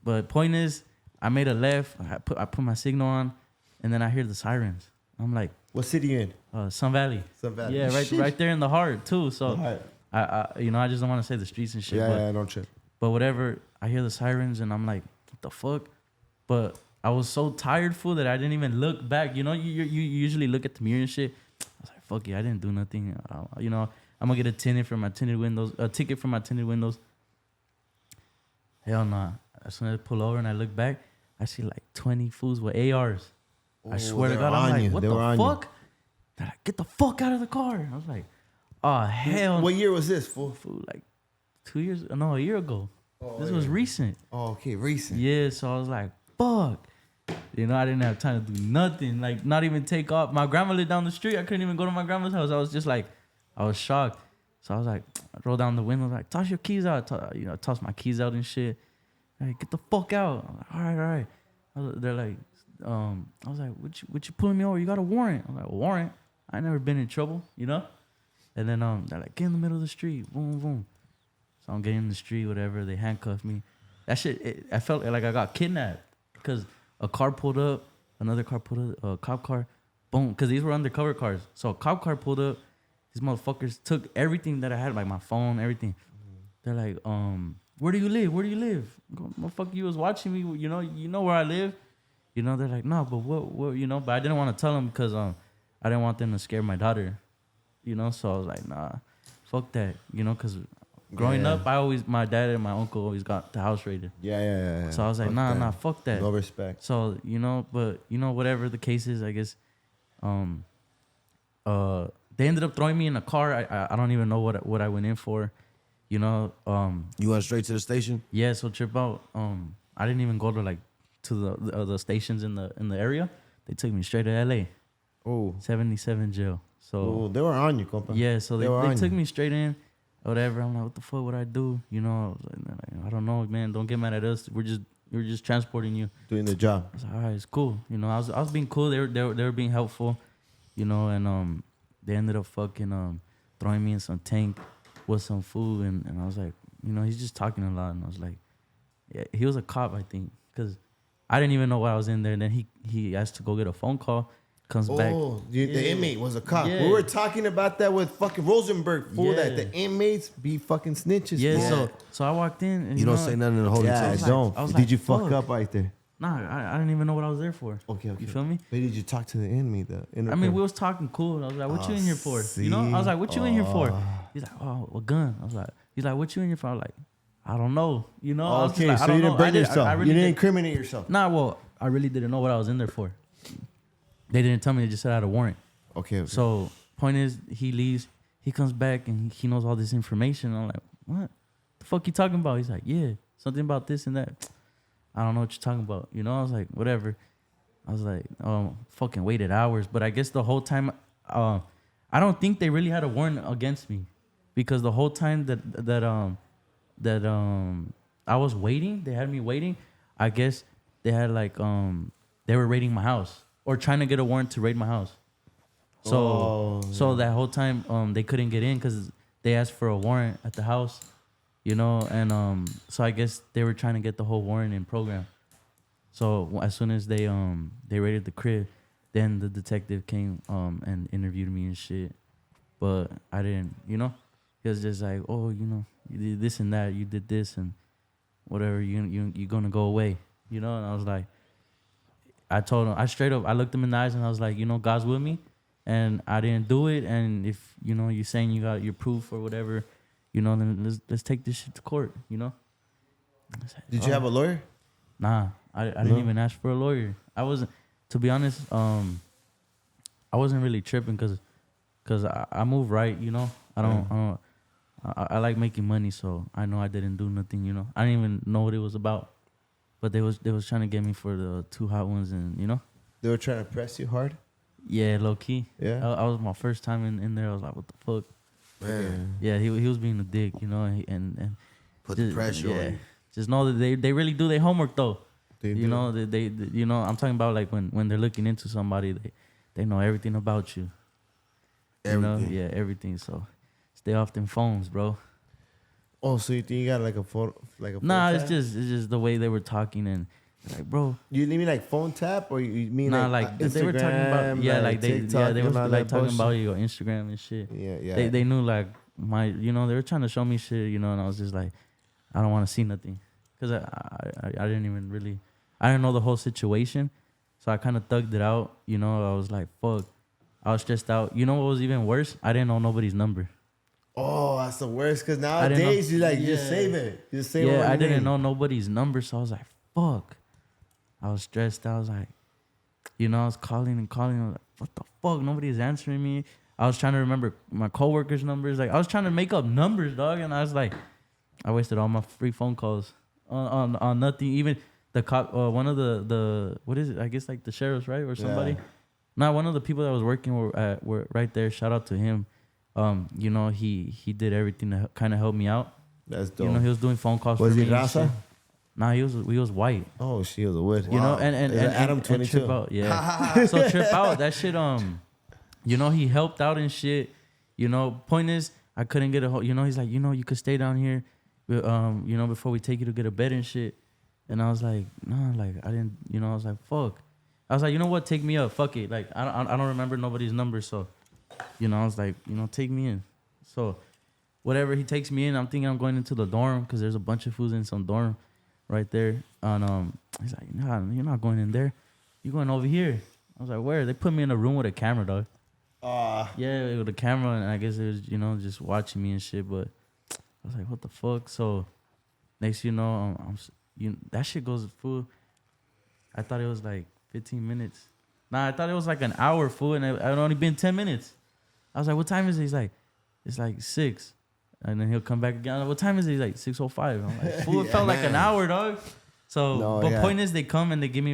But point is, I made a left. I put my signal on, and then I hear the sirens. I'm like, what city you in? Sun Valley. Sun Valley. Yeah, right there in the heart too. So I I just don't want to say the streets and shit. Yeah, don't trip. But whatever, I hear the sirens and I'm like, what the fuck? But I was so tired, fool, that I didn't even look back. You know, you usually look at the mirror and shit. I was like, fuck it, I didn't do nothing. You know, I'm gonna get a ticket for my tinted windows. Hell nah. As soon as I pull over and I look back, I see like 20 fools with ARs. I swear to God, I'm like, what the fuck? They're like, get the fuck out of the car. I was like, oh, hell. What year was this, fool? Like 2 years, no, a year ago. This was recent. Oh, okay, recent. Yeah, so I was like, fuck. You know, I didn't have time to do nothing. Like, not even take off. My grandma lived down the street. I couldn't even go to my grandma's house. I was just like, I was shocked. So I was like, I rolled down the window, like, toss your keys out. Toss my keys out and shit. Like, get the fuck out. I'm like, all right. They're like, I was like, what you pulling me over? You got a warrant. I'm like, a warrant? I never been in trouble, you know? And then they're like, get in the middle of the street. Boom, boom. So I'm getting in the street, whatever. They handcuffed me. That shit, I felt like I got kidnapped. Because a car pulled up, another car pulled up, a cop car. Boom. Because these were undercover cars. So a cop car pulled up. These motherfuckers took everything that I had, like my phone, everything. They're like, where do you live? Where do you live? I go, motherfucker, you was watching me. You know where I live. You know, they're like, no, but what, you know, but I didn't want to tell them because I didn't want them to scare my daughter, you know, so I was like, nah, fuck that, you know, because growing up, my dad and my uncle always got the house raided. Yeah. So I was like, fuck nah, fuck that. No respect. So, you know, but, you know, whatever the case is, I guess, they ended up throwing me in a car. I don't even know what I went in for, you know. You went straight to the station? Yeah, so trip out. I didn't even go to the stations in the area. They took me straight to LA. Oh. 77 jail. So they were on you, compa. yeah, so they took me straight in, whatever. I'm like, what the fuck would I do? You know, I was like, I don't know, man. Don't get mad at us. We're just transporting you. Doing the job. I was like, all right, it's cool. You know, I was being cool. They were being helpful. You know, and they ended up fucking throwing me in some tank with some food, and I was like, you know, he's just talking a lot, and I was like, yeah, he was a cop, I think, because I didn't even know why I was in there. And then he asked to go get a phone call. Comes back. The inmate was a cop. Yeah. We were talking about that with fucking Rosenberg, fool, that the inmates be fucking snitches. Yeah, fool. so I walked in and You don't say nothing in the holding Yeah, cell. I don't. I was Did like, you fuck fuck. up right there? Nah, I didn't even know what I was there for. Okay. You feel me? But did you talk to the inmate, I mean, we was talking cool. I was like, what you in here for? You know? I was like, what you in here for? He's like, oh, a gun. I was like, he's like, what you in here for? I was like, I don't know. You know? I was just Okay, like, I so don't you didn't know. burn yourself. really You didn't incriminate yourself. Nah, well, I really didn't know what I was in there for. They didn't tell me. They just said I had a warrant. Okay. So point is, he leaves. He comes back and he knows all this information. I'm like, what? The fuck you talking about? He's like, yeah, something about this and that. I don't know what you're talking about. You know, I was like, whatever. I was like, fucking waited hours. But I guess the whole time, I don't think they really had a warrant against me, because the whole time that I was waiting, they had me waiting. I guess they had like they were raiding my house or trying to get a warrant to raid my house. So that whole time they couldn't get in because they asked for a warrant at the house, you know, and so I guess they were trying to get the whole warrant in program. So as soon as they raided the crib, then the detective came and interviewed me and shit. But I didn't, you know, he was just like, oh, you know, you did this and that, you did this and whatever, you're gonna go away, you know. And I was like, I told him, I straight up, I looked him in the eyes and I was like, you know, God's with me. And I didn't do it. And if, you know, you're saying you got your proof or whatever, you know, then let's take this shit to court, you know? Did you have a lawyer? Nah, I didn't even ask for a lawyer. I wasn't, to be honest, I wasn't really tripping because cause I move right, you know. I like making money, so I know I didn't do nothing, you know. I didn't even know what it was about, but they was trying to get me for the 2 hot ones, and you know. They were trying to press you hard. Yeah, low key. Yeah. I was my first time in there. I was like, what the fuck? Man, Yeah, he was being a dick, you know, and put the pressure on you. Just know that they really do their homework though. They you do. know, they you know, I'm talking about like when they're looking into somebody, they know everything about you. Everything. You know? Yeah, everything. So stay off them phones, bro. Oh, so you think you got like a phone, like a phone Nah, tap? it's just the way they were talking and like, bro. You mean like phone tap, or you mean Nah, like they were talking about Instagram, like they TikTok they was and all like that talking about bullshit? your Instagram and shit. Yeah. They knew like my, you know, they were trying to show me shit, you know, and I was just like, I don't want to see nothing, cause I didn't even really, I didn't know the whole situation, so I kind of thugged it out, you know. I was like, fuck, I was stressed out. You know what was even worse? I didn't know nobody's number. Oh, that's the worst. Cause didn't know- nowadays you like just Yeah. save it. Just save it. Yeah, on I your didn't name. know nobody's number, so I was like, fuck. I was stressed. I was like, you know, I was calling and calling. I was like, what the fuck? Nobody's answering me. I was trying to remember my coworkers' numbers. Like, I was trying to make up numbers, dog. And I was like, I wasted all my free phone calls on nothing. Even the cop, one of the what is it? I guess like the sheriffs, right, or somebody. Yeah. Not one of the people that was working were right there. Shout out to him. You know, he did everything to kind of help me out. That's dope. You know, he was doing phone calls Was for he me. and Raza? shit. Nah, he was white. Oh, she was a wood. You know, and Adam and 22. Trip out, yeah. So Trip out, that shit. You know, he helped out and shit. You know, point is, I couldn't get a hold. You know, he's like, you know, you could stay down here, you know, before we take you to get a bed and shit. And I was like, nah, like I didn't. You know, I was like, fuck. I was like, you know what, take me up, fuck it. Like I don't remember nobody's number, so, you know, I was like, you know, take me in. So, whatever, he takes me in. I'm thinking I'm going into the dorm because there's a bunch of fools in some dorm right there. And he's like, nah, you're not going in there. You're going over here. I was like, where? They put me in a room with a camera, dog. Yeah, with a camera, and I guess it was, you know, just watching me and shit. But I was like, what the fuck? So next, you know, that shit goes full. I thought it was like 15 minutes. Nah, I thought it was like an hour full, and it had only been 10 minutes. I was like, what time is it? He's like, it's like 6. And then he'll come back again. What time is it? He's like 6:05. I'm like, fool, it felt like an hour, dog. So, No, but yeah. point is, they come and they give me.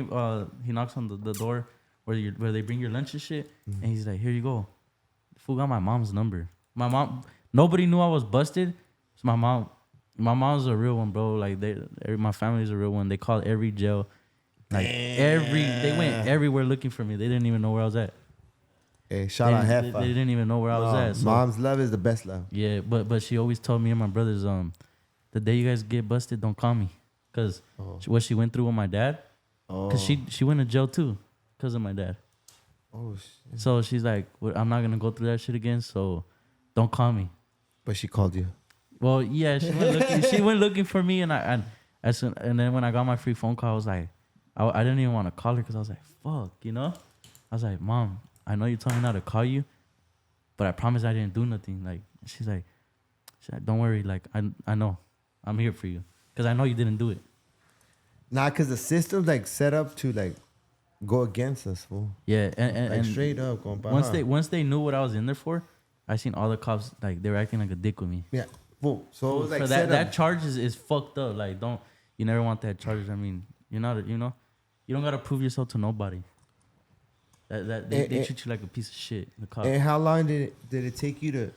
He knocks on the door where they bring your lunch and shit, Mm-hmm. and he's like, here you go. Fool got my mom's number. My mom, nobody knew I was busted. So my mom's a real one, bro. Like my family's a real one. They called every jail, like they went everywhere looking for me. They didn't even know where I was at. Hey, shout out They Hefa. didn't even know where I was at. So. Mom's love is the best love. Yeah, but she always told me and my brothers, the day you guys get busted, don't call me, cause what she went through with my dad, cause she went to jail too, cause of my dad. Oh, shit. So she's like, well, I'm not gonna go through that shit again, so don't call me. But she called you. Well, yeah, she went looking for me, and and then when I got my free phone call, I was like, I didn't even want to call her, cause I was like, fuck, you know, I was like, Mom, I know you told me not to call you, but I promise I didn't do nothing. Like she's like, don't worry, like I know, I'm here for you, cause I know you didn't do it. Nah, cause the system's like set up to like go against us, fool. Yeah, Like and straight up going by. once they knew what I was in there for, I seen all the cops like they were acting like a dick with me. Yeah, fool. So it was like For set that up. charge is fucked up. Like you never want that charge. I mean, you're not, you know, you don't gotta prove yourself to nobody. They treat you like a piece of shit. The cops. And how long did it take you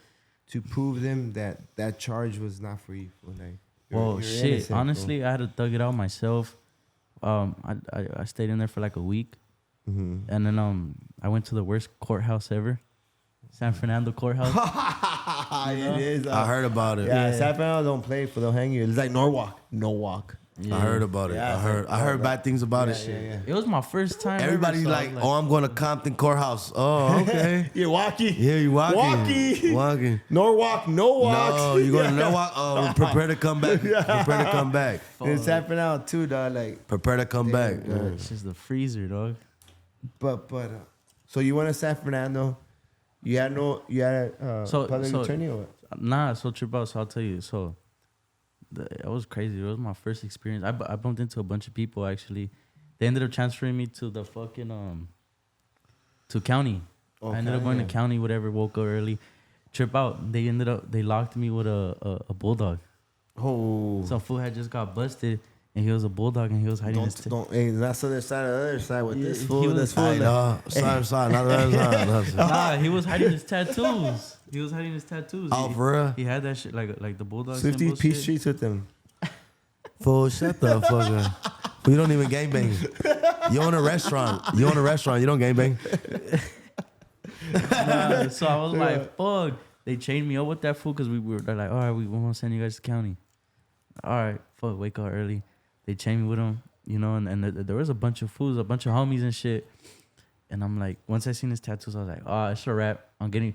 to prove them that charge was not for you? Fool? Like, Well, you're shit. innocent, Honestly, fool. I had to thug it out myself. I stayed in there for like a week, Mhm. and then I went to the worst courthouse ever, San Fernando courthouse. It is. I heard about it. Yeah, San Fernando don't play for they'll hang you. It's like Norwalk. Yeah. I heard about it. Yeah, I heard bad things about it. Yeah. It was my first time. Everybody's ever, so I like, was "Oh, I'm going to Compton Courthouse." Oh, okay. You're walking. Yeah, you walking. Walkie. Walking. Norwalk, no walk. No, you going to Norwalk? Oh, prepare to come back. Prepare to come back. It's happening out too, dog. Like, Prepare to come back. It's just the freezer, dog. but so you went to San Fernando. You had a public attorney or what? Nah, so trip out. So I'll tell you. So it was crazy. It was my first experience. I bumped into a bunch of people actually. They ended up transferring me to the fucking to county. I ended up going to county, whatever. Woke up early, trip out. They locked me with a bulldog. Oh. Some fool had just got busted, and he was a bulldog, and he was hiding his. Hey, that's the other side of the other side with this fool. he was- This fool. Sorry, not the other side. Nah, he was hiding his tattoos. He was hiding his tattoos. Oh, for real? He had that shit like the bulldog. 50 symbol piece shit. streets with them. Fool, shut the fuck up. You don't even gangbang. You own a restaurant. You don't gangbang. Nah, so I was like, fuck. They chained me up with that fool because they're like, all right, we want to send you guys to county. All right, fuck, wake up early. They chained me with them, you know, and there was a bunch of fools, a bunch of homies and shit. And I'm like, once I seen his tattoos, I was like, oh, it's a wrap. I'm getting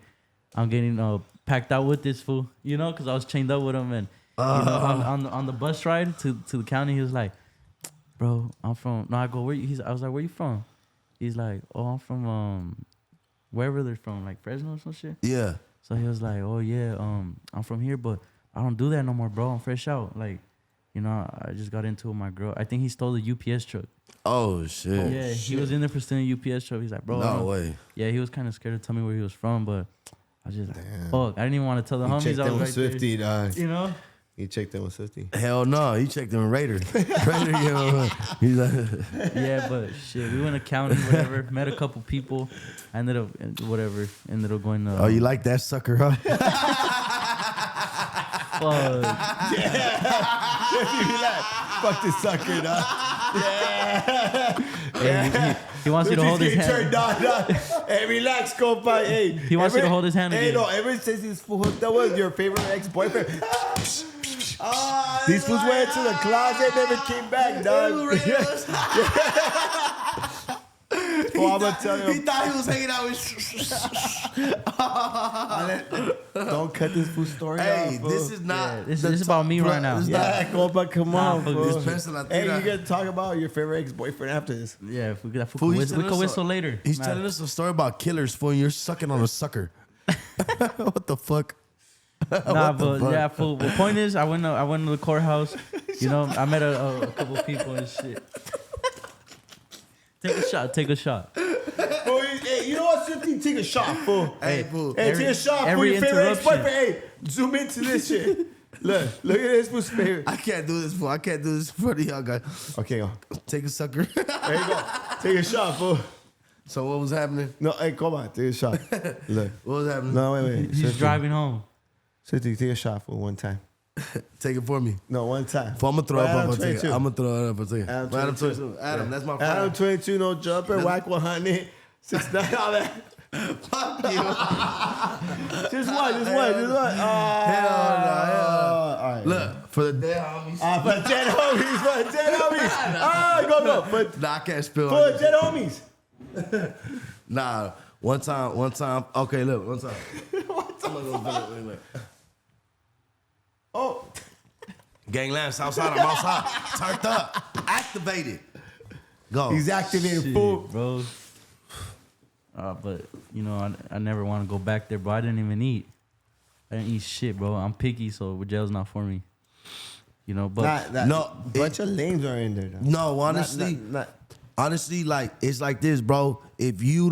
packed out with this fool, you know, because I was chained up with him. And you know, on the bus ride to the county, he was like, bro, I'm from. No, I go, I was like, where you from? He's like, oh, I'm from wherever they're from, like Fresno or some shit. Yeah. So he was like, oh yeah, I'm from here, but I don't do that no more, bro. I'm fresh out. Like, you know, I just got into it with my girl. I think he stole the UPS truck. Oh shit. Yeah, he was in there for stealing a UPS truck. He's like, bro. No way. Yeah, he was kind of scared to tell me where he was from, but I was just like, fuck. I didn't even want to tell the homies Checked I them was with right Swifty, dog. there. You know? He checked them with Swifty. Hell no, he checked him Raider. Raider, you know. He's like, Yeah, but shit, we went to county, whatever. Met a couple people. I ended up going to. oh, you like that sucker, huh? Fuck. Fuck this sucker, dog. Hey, he wants you to hold his hand. Hey, relax, compa. Hey, He wants you to hold his hand Hey, again. no, ever since this fool hooked up with your favorite ex-boyfriend, these fools went to the closet, never came back, dog. Oh, I'm gonna tell He you. thought he was hanging out with. Don't cut this fool story Hey, off, fool. this is not. This is about me right now. It's Yeah, compa, come on, fuck fool. this person, Hey, you gotta talk about your favorite ex-boyfriend after this. Yeah, if we could, Fool, he's we telling could us whistle later. He's Nah. telling us a story about killers, fool, and you're sucking on a sucker. What the fuck? Nah, What the but fuck? yeah, fool. The point is, I went to the courthouse. You know, I met a couple people and shit. Take a shot. Fool, hey, you know what, Swifty? Take a shot, fool. Hey, fool. Hey, take a shot for every your favorite interruption. ex-boyfriend. Hey, zoom into this shit. Look at this fool's favorite. I can't do this, fool. I can't do this in front of y'all guys. Okay, go. Take a sucker. There you go. Take a shot, fool. So what was happening? No, hey, come on, take a shot. Look. What was happening? No, wait. He's Swifty. driving home. Swifty, take a shot for one time. Take it for me. No, one time. Fool, I'm gonna throw For it up. Adam I'll take it. 22. I'm gonna throw it up. I'll take it. Adam For Adam 22. 22. Adam, that's my Adam friend. 22, no jumper, whack 100, 6'9", all that. Fuck you. Just one. Hell no. All right. Look, for the dead homies. For the dead homies. Go. For Nah, I can't spill the on this. dead homies. Nah, one time. Okay, look, one time. I'm gonna go wait. Oh. Gangland, outside, I'm outside. Turned up. Activated. Go. He's activated, Shit, fool. bro. But you know, I never want to go back there, bro. I didn't even eat. I didn't eat shit, bro. I'm picky, so jail's not for me. You know, but No, bunch of lames are in there. Though. No, honestly, honestly, like it's like this, bro. If you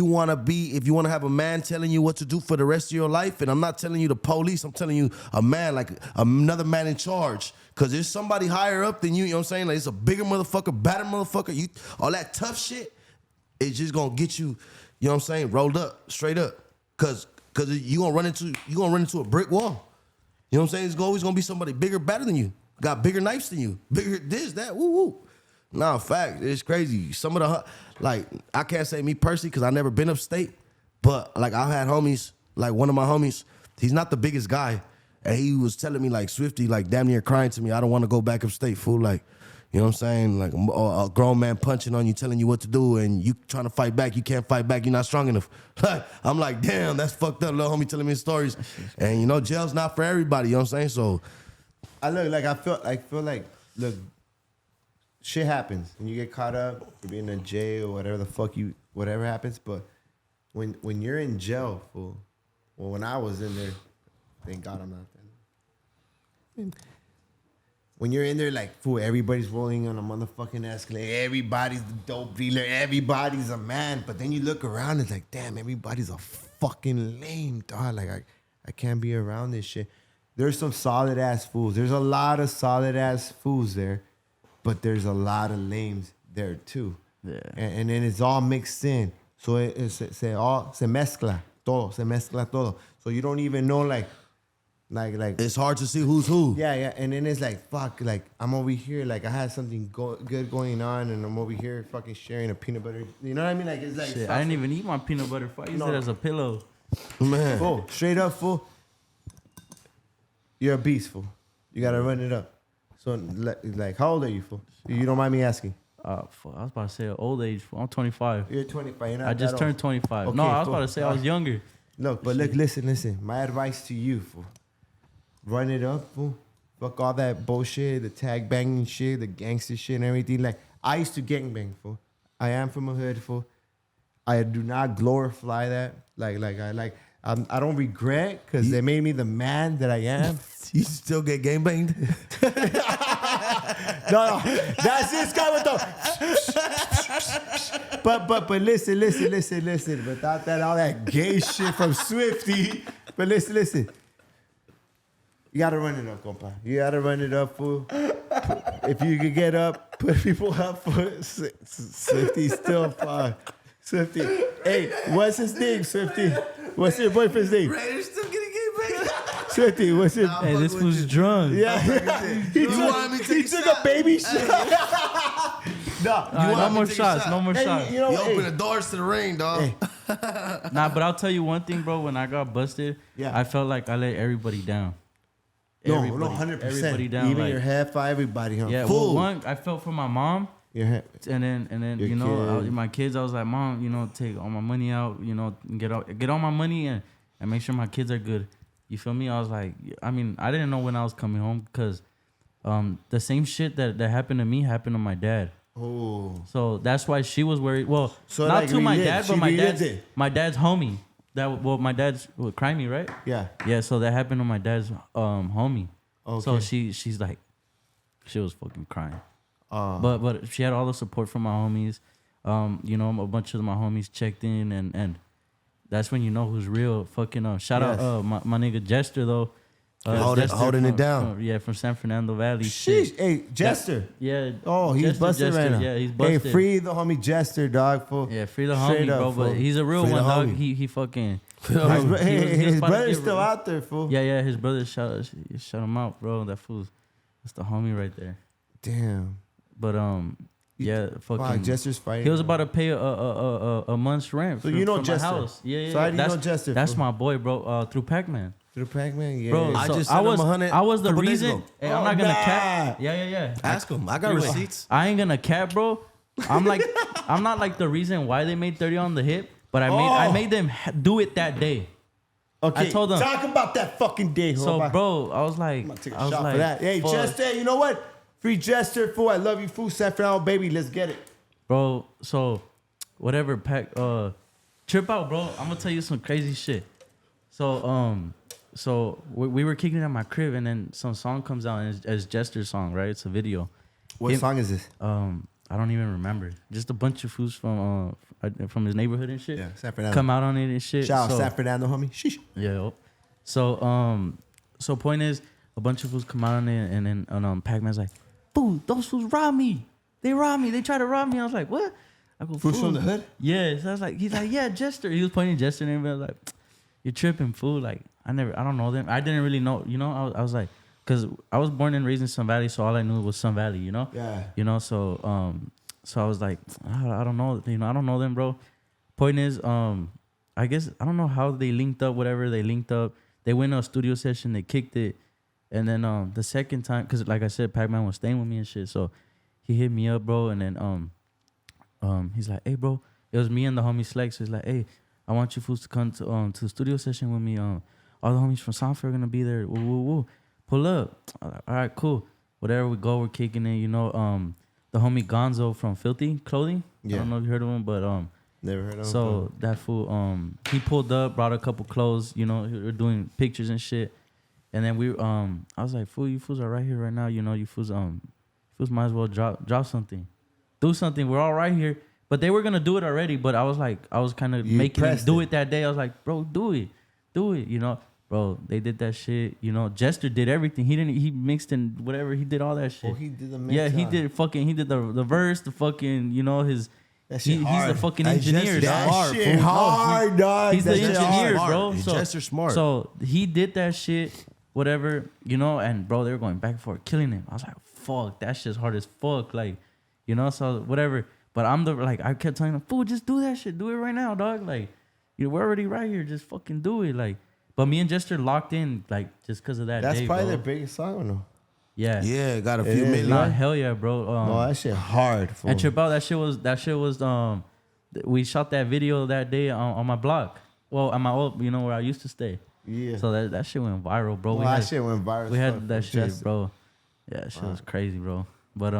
wanna have a man telling you what to do for the rest of your life, and I'm not telling you the police, I'm telling you a man, like another man in charge. Cause there's somebody higher up than you, you know what I'm saying? Like it's a bigger motherfucker, better motherfucker. You all that tough shit, it's just gonna get you, you know what I'm saying, rolled up, straight up. Cause you gonna run into a brick wall. You know what I'm saying? It's always gonna be somebody bigger, better than you. Got bigger knives than you. Bigger this, that, woo woo. Nah, fact, it's crazy. Some of the, like, I can't say me personally because I never been upstate, but like I've had homies, like one of my homies, he's not the biggest guy, and he was telling me like Swifty, like damn near crying to me, I don't want to go back upstate, fool. Like, you know what I'm saying? Like a grown man punching on you, telling you what to do, and you trying to fight back, you can't fight back, you're not strong enough. I'm like, damn, that's fucked up, little homie telling me stories. And you know, jail's not for everybody, you know what I'm saying? So I feel like, look, shit happens and you get caught up, you be in a jail or whatever the fuck whatever happens. But when you're in jail, fool, well, when I was in there, thank God I'm not there. when you're in there, like, fool, everybody's rolling on a motherfucking escalator. Everybody's the dope dealer. Everybody's a man. But then you look around, it's like, damn, everybody's a fucking lame, dog. Like, I can't be around this shit. There's some solid ass fools. There's a lot of solid ass fools there, but there's a lot of lames there too. Yeah. And then it's all mixed in. So se mezcla todo. So you don't even know like It's hard to see who's who. yeah. And then it's like, fuck, like I'm over here, like I had something good going on, and I'm over here fucking sharing a peanut butter. You know what I mean? Like it's like Shit, I didn't even eat my peanut butter. I used it as a pillow. Man. Fool, straight up, fool. You're a beast, fool. You gotta run it up. So like, how old are you, fool? You don't mind me asking? Fuck, I was about to say old age. I'm 25. You're 25. You're not I just that turned old. 25. Okay, No, I was cool. about to say I was younger. Look, but look, listen. My advice to you, fool. Run it up, fool. Fuck all that bullshit, the tag banging shit, the gangster shit and everything. Like, I used to gang bang, fool. I am from a hood, fool. I do not glorify that. I don't regret because they made me the man that I am. You still get game banged? No, that's this guy with the. But listen. Without that, all that gay shit from Swifty. But listen. You gotta run it up, compa. You gotta run it up, fool. If you could get up, put people up, fool. Swifty's still fine. Swifty. Hey, what's his name, Swifty? What's your boyfriend's name? Raiders still getting game banged? Swifty, what's your... Hey, this fool's drunk. Yeah. He took a baby shot. No, All right, no more shots. No more hey, shots. you know, You hey, open the doors to the ring, dog. Hey. Nah, but I'll tell you one thing, bro. When I got busted, Yeah. I felt like I let everybody down. No, Everybody- 100%. Everybody down. Even like, your half, everybody, huh? yeah, Fool. well, one, I felt for my mom. Your half. And then Your you know, kid. my kids, I was like, Mom, you know, take all my money out, you know, get all my money and make sure my kids are good. You feel me? I was like, I mean, I didn't know when I was coming home because the same shit that happened to me happened to my dad. Oh. So that's why she was worried. Well, So, not like, to my relived. dad, She but relived it. my dad's homie. My dad's crimey, right? Yeah. Yeah, so that happened to my dad's homie. Okay. So she's like, she was fucking crying. Uh, But she had all the support from my homies. You know, a bunch of my homies checked in, and that's when you know who's real. Fucking shout Yes. out my nigga Jester though. Holding it down. From San Fernando Valley. sheesh. Shit. Hey, Jester. Yeah. Oh, he's busted right now. Yeah, he's busted. Hey, free the homie Jester, dog. Fool. Yeah, free the Straight homie, up, bro. fool. But he's a real Free the one, dog. homie. He fucking. His, he was his about to brother's get- still out there, fool. Yeah. His brother shut him out, bro. That's the homie right there. Damn. But yeah, fucking. Fuck, Jester's fighting. He was about to pay a month's rent. So you know from Jester? my house. Yeah. So how do you that's, know Jester, That's fool? my boy, bro. Through PEHYSOH. Through Pac-Man? Yeah. Bro, I so just I sent him was 100 I was the couple days reason. ago. Hey, I'm not gonna nah. cap. Yeah. Ask him. I got Wait, receipts. I ain't gonna cap, bro. I'm not like the reason why they made 30 on the hip, but I made them do it that day. Okay, I told them. talk about that fucking day. So, Hold on. bro, I was like, I'm gonna take a I was shot like, for that. Hey, fuck. Jester, you know what? Free Jester, fool. I love you, fool. San Fernando, baby. Let's get it. Bro, so whatever, trip out, bro. I'm gonna tell you some crazy shit. So we were kicking it at my crib, and then some song comes out, and it's Jester's song, right? It's a video. What Him- song is this? I don't even remember. Just a bunch of fools from his neighborhood and shit. Yeah, San Fernando. Come out on it and shit. Shout out So- San Fernando, homie. Sheesh. Yeah. So point is, a bunch of fools come out on it, and then Pac-Man's like, "Fool, those fools robbed me. They robbed me. They tried to rob me." I was like, "What?" I go, Fools "Fool." from the hood? Yeah. So I was like, he's like, "Yeah, Jester." He was pointing at Jester, and I was like, "You're tripping, fool." Like, I don't know them. I didn't really know. You know, I was like, because I was born and raised in Sun Valley, so all I knew was Sun Valley. You know. Yeah. You know, so I was like, I don't know. You know, I don't know them, bro. Point is, I guess I don't know how they linked up. Whatever they linked up, they went to a studio session. They kicked it, and then the second time, cause like I said, Pac-Man was staying with me and shit. So he hit me up, bro, and then he's like, "Hey, bro," it was me and the homie Slex. So he's like, "Hey, I want you fools to come to the studio session with me. All the homies from South are gonna be there. Woo, woo, woo. Pull up. All right, cool. Whatever we go, we're kicking it. You know, the homie Gonzo from Filthy Clothing. Yeah. I don't know if you heard of him, but Never heard of him. so that fool, he pulled up, brought a couple clothes. You know, we were doing pictures and shit. And then I was like, fool, you fools are right here right now. You know, you fools might as well drop something, do something. We're all right here. But they were gonna do it already. But I was kind of making them do it that day. I was like, bro, do it. You know, bro, they did that shit. You know, Jester did everything. He mixed in whatever. He did all that shit. Oh, he did the mix. Yeah, he did the verse, the fucking, you know, his. He's the fucking engineer. That shit hard, dog. He's the engineer, bro. So, Jester's smart. So he did that shit, whatever, you know, and bro, they were going back and forth, killing him. I was like, fuck, that shit's hard as fuck. Like, you know, so whatever. But I kept telling him, fool, just do that shit. Do it right now, dog. Like, we're already right here. Just fucking do it. Like, but me and Jester locked in, like, just because of that. That's day, probably bro. their biggest song, or no? Yeah. Yeah, got a few million. Nah, hell yeah, bro. No, that shit hard. Fool. And Trip Out, that shit was we shot that video that day on my block. Well, on my old, you know, where I used to stay. Yeah. So that shit went viral, bro. Well, that shit went viral. We had that shit, bro. Yeah, that shit was crazy, bro. But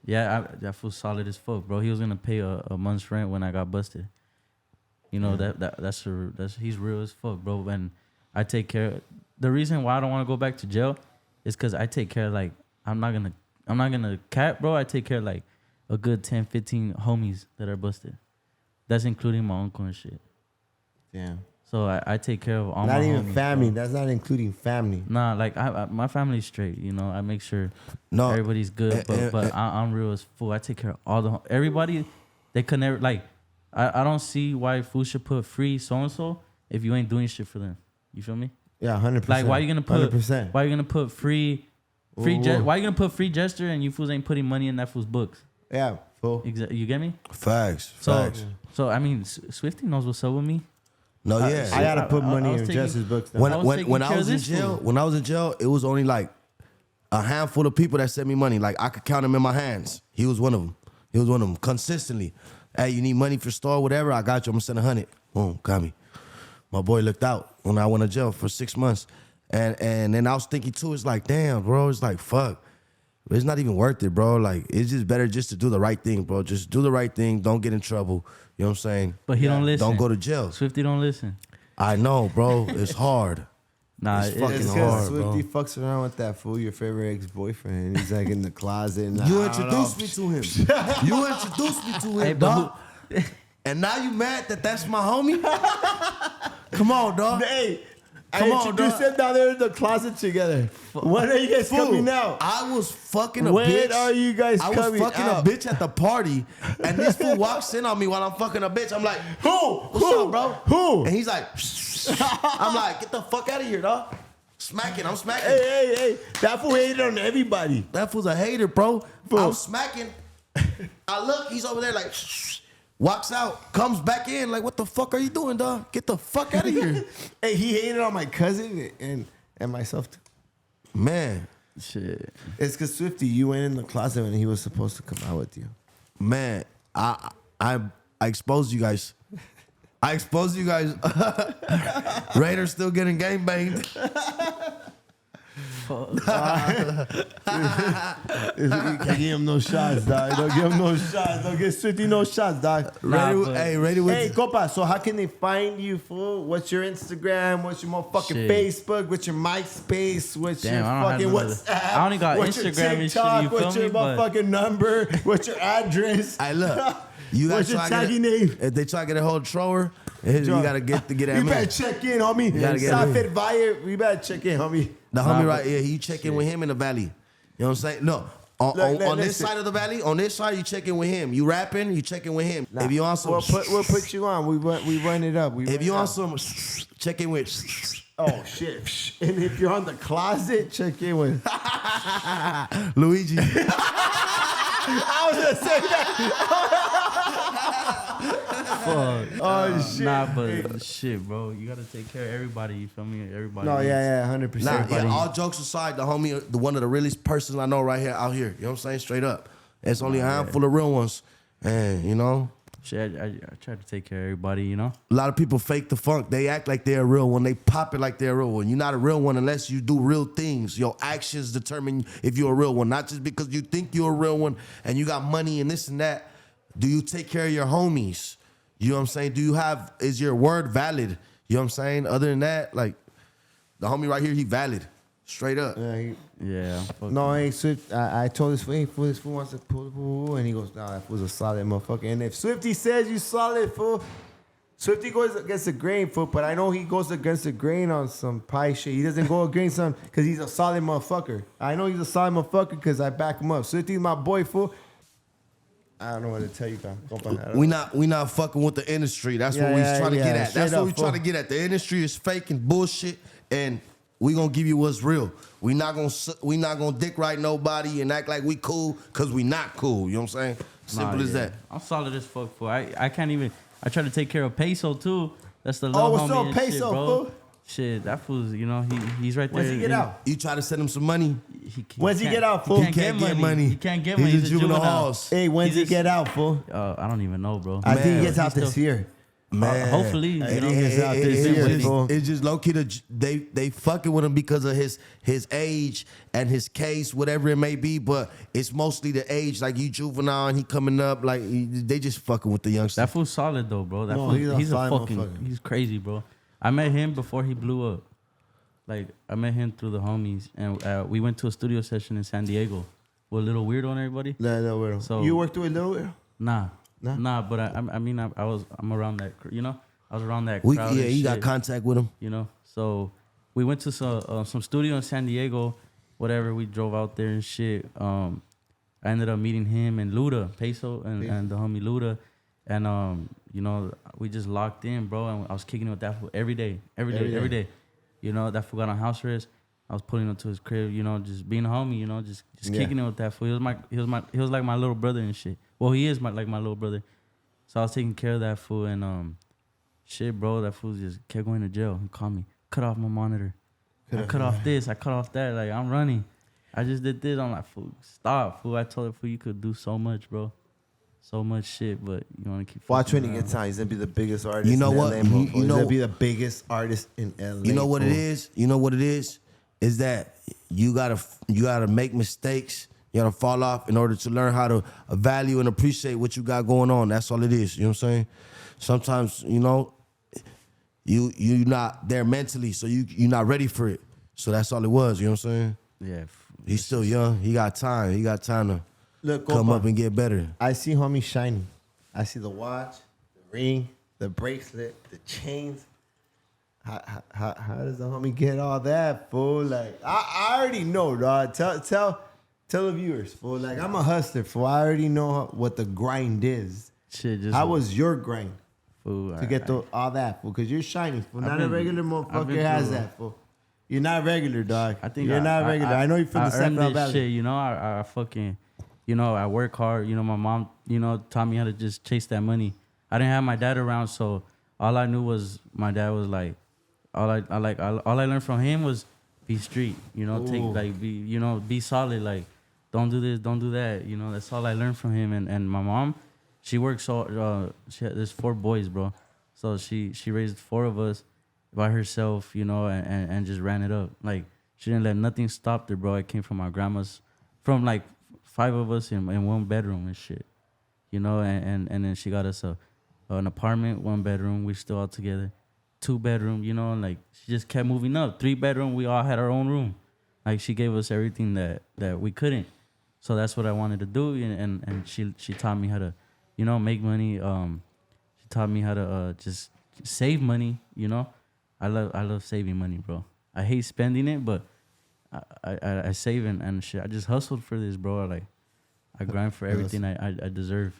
yeah, that fool solid as fuck, bro. He was gonna pay a month's rent when I got busted. You know, that's he's real as fuck, bro. And I take care. The reason why I don't want to go back to jail is because I take care. Like, I'm not gonna cap, bro. I take care of, like, a good 10, 15 homies that are busted. That's including my uncle and shit. Damn. So I take care of all my homies. Not even family. Bro. That's not including family. Nah, like my family's straight. You know, I make sure No, everybody's good. But I'm real as fool. I take care of all everybody. They could never, like, I don't see why fool should put free so and so if you ain't doing shit for them. You feel me? Yeah, 100%. Like, why you gonna put 100%. why you gonna put free why you gonna put free Jester and you fools ain't putting money in that fool's books? Yeah, fool. You get me? Facts. So I mean, Swifty knows what's up with me. No, yeah. I gotta put money was in taking- Justice books now. When I was taking when care I of was in this jail, fool. it was only like a handful of people that sent me money. Like, I could count them in my hands. He was one of them. Consistently. Hey, you need money for store, whatever? I got you. I'm gonna send 100. Boom, got me. My boy looked out when I went to jail for 6 months, and then I was thinking too. It's like, damn, bro. It's like, fuck. It's not even worth it, bro. Like, it's just better just to do the right thing, bro. Just do the right thing. Don't get in trouble. You know what I'm saying? But he don't listen. Don't go to jail. Swifty don't listen. I know, bro. It's hard. Nah, It's fucking It's hard, because bro. Swifty fucks around with that fool, your favorite ex-boyfriend. He's like in the closet. And You I don't introduced know. me to him. You introduced me to him, Hey, but dog. And now you mad that that's my homie? Come on, dog. Hey, Come I on, introduced dog. them down there in the closet together. When are you guys Fool, coming out? I was fucking a When bitch. are you guys I was coming fucking out? a bitch at the party, and this fool walks in on me while I'm fucking a bitch. I'm like, Who? What's up, bro? Who? And he's like, I'm like, get the fuck out of here, dog. Smacking, I'm smacking. Hey. That fool hated on everybody. That fool's a hater, bro. Fool. I'm smacking. I look, he's over there like, walks out, comes back in, like, what the fuck are you doing, dog? Get the fuck out of here. Hey, he hated on my cousin and myself too. Man, shit. It's because Swifty, you went in the closet when he was supposed to come out with you. man, I exposed you guys. I exposed you guys. Raiders still getting game banged. You can't give him no shots, dog. Don't give him no shots. Don't give Swifty no shots, dog. Hey, compa, so how can they find you, fool? What's your Instagram? What's your motherfucking Shit. Facebook? What's your MySpace? What's Damn, your I don't fucking have none of WhatsApp? that. I only got what's your Instagram and shit, TikTok? you feel What's your me? But- motherfucking number? What's your address? Hey, look. You What's your tagging name? If they try to get a hold of TROER, you gotta get at You me. better check in, homie. You gotta get Safed Vire, we better check in, homie. The homie right here, you check in with him in the valley. You know what I'm saying? No. On this listen. side of the valley, on this side, you check in with him. You rapping, you check in with him. If you on some, we'll put you on. We run it up. if you on some, check in with. Oh shit! And if you're on the closet, check in with. Luigi. I was gonna say that. Fuck. Oh shit! Nah, but shit, bro. You gotta take care of everybody. You feel me? Everybody. No, needs- yeah, Nah, 100%. yeah, all jokes aside, the homie, the one of the realest persons I know right here, out here. You know what I'm saying? Straight up. It's only a handful of real ones. And, you know, Shit, I try to take care of everybody. You know. a lot of people fake the funk. They act like they're a real one. They pop it like they're a real one. You're not a real one unless you do real things. Your actions determine if you're a real one. Not just because you think you're a real one and you got money and this and that. Do you take care of your homies? You know what I'm saying? Is your word valid? You know what I'm saying? Other than that, like, The homie right here, he valid. Straight up. Yeah, Yeah. no, hey, Swift. I told this fool, hey, fool, this fool wants to pull the fool, and he goes, nah, that fool's a solid motherfucker. And if Swifty says you solid, fool, Swifty goes against the grain, fool. But I know he goes against the grain on some pie shit. He doesn't go against some because he's a solid motherfucker. I know he's a solid motherfucker because I back him up. Swifty's my boy, fool. I don't know what to tell you, compa. We not fucking with the industry. That's what we trying to get at. That's what we trying to get at. The industry is fake and bullshit, and we gonna give you what's real. We not gonna dick ride nobody and act like we cool because we not cool. You know what I'm saying? Simple as that. I'm solid as fuck, fool. I can't even. I try to take care of Peso too. That's the little what's homie up, and shit, Peso, bro. fool? Shit, that fool's, you know, he's right there. When's he get out? You try to send him some money. When's he can't- get out, fool? He can't get money. He can't get money. He's He's in a juvenile juvenile. halls. Hey, when's He's he just- get out, fool? I don't even know, bro. I think he Man. gets out this year. Man, hopefully, you know, gets out this year, fool. it's just low key. They fucking with him because of his age and his case, whatever it may be. But it's mostly the age. Like you juvenile and he coming up. Like they just fucking with the youngster. That fool's solid though, bro. That No, fool, he's a a fine fucking, motherfucker. he's crazy, bro. I met him before he blew up. Like I met him through the homies, and we went to a studio session in San Diego with Little Weirdo and everybody. No, weirdo. So- You worked with Little Weirdo? Nah. But I mean, I'm around that, you know. I was around that Yeah, crowd. and you got shit, contact with him. you know. So we went to some studio in San Diego, whatever. We drove out there and shit. I ended up meeting him and Luda, Peso, and the homie Luda, and you know, we just locked in, bro. And I was kicking it with that fool every day. Every day. You know, that fool got on house arrest. I was pulling him to his crib, you know, just being a homie, you know, just kicking it with that fool. He was like my little brother and shit. Well, he is like my little brother. So I was taking care of that fool, and shit, bro, that fool just kept going to jail. He called me, cut off my monitor. I cut off this, I cut off that. Like, I'm running. I just did this. I'm like, fool, stop, fool. I told him, fool, you could do so much, bro. So much shit, but you want to keep Watch when fucking he around. gets out. He's going to be the biggest artist You know in what? LA, You bro. know- He's going to be the biggest artist in LA. You know what it fool. is? You know what it is? Is that you gotta make mistakes. You gotta fall off in order to learn how to value and appreciate what you got going on. That's all it is. You know what I'm saying? Sometimes, you know, you're not there mentally, so you're not ready for it. So that's all it was. You know what I'm saying? Yeah. He's still young. He got time. He got time to Look, come compa, up and get better. I see homie shining. I see the watch, the ring, the bracelet, the chains. How does the homie get all that, fool? Like, I already know, dog. Tell the viewers, fool. Like, I'm a hustler, fool. I already know what the grind is. Shit, just How was your grind fool, to get all that, fool? Because you're shining, fool. I've Not a been- regular I've been motherfucker has through- that, fool. You're not regular, dog. I think you're not regular. I know you're from the earned Sacramento this Valley. shit, you know. I fucking, you know, I work hard. You know, my mom, you know, taught me how to just chase that money. I didn't have my dad around, so all I knew was my dad was like, all I learned from him was be street. You know, be solid. Like, don't do this, don't do that. You know, that's all I learned from him. And my mom, she works there's 4 boys, bro. So she raised 4 of us by herself, you know, and just ran it up. Like, she didn't let nothing stop her, bro. It came from our grandma's, from like 5 of us in 1 bedroom and shit, you know, and then she got us an apartment, 1 bedroom. We still all together, 2 bedroom, you know, and like she just kept moving up. 3 bedroom, we all had our own room. Like, she gave us everything that we couldn't. So that's what I wanted to do, and she taught me how to, you know, make money. She taught me how to just save money, you know. I love saving money, bro. I hate spending it, but I save and shit. I just hustled for this, bro. Like, I grind for everything I deserve.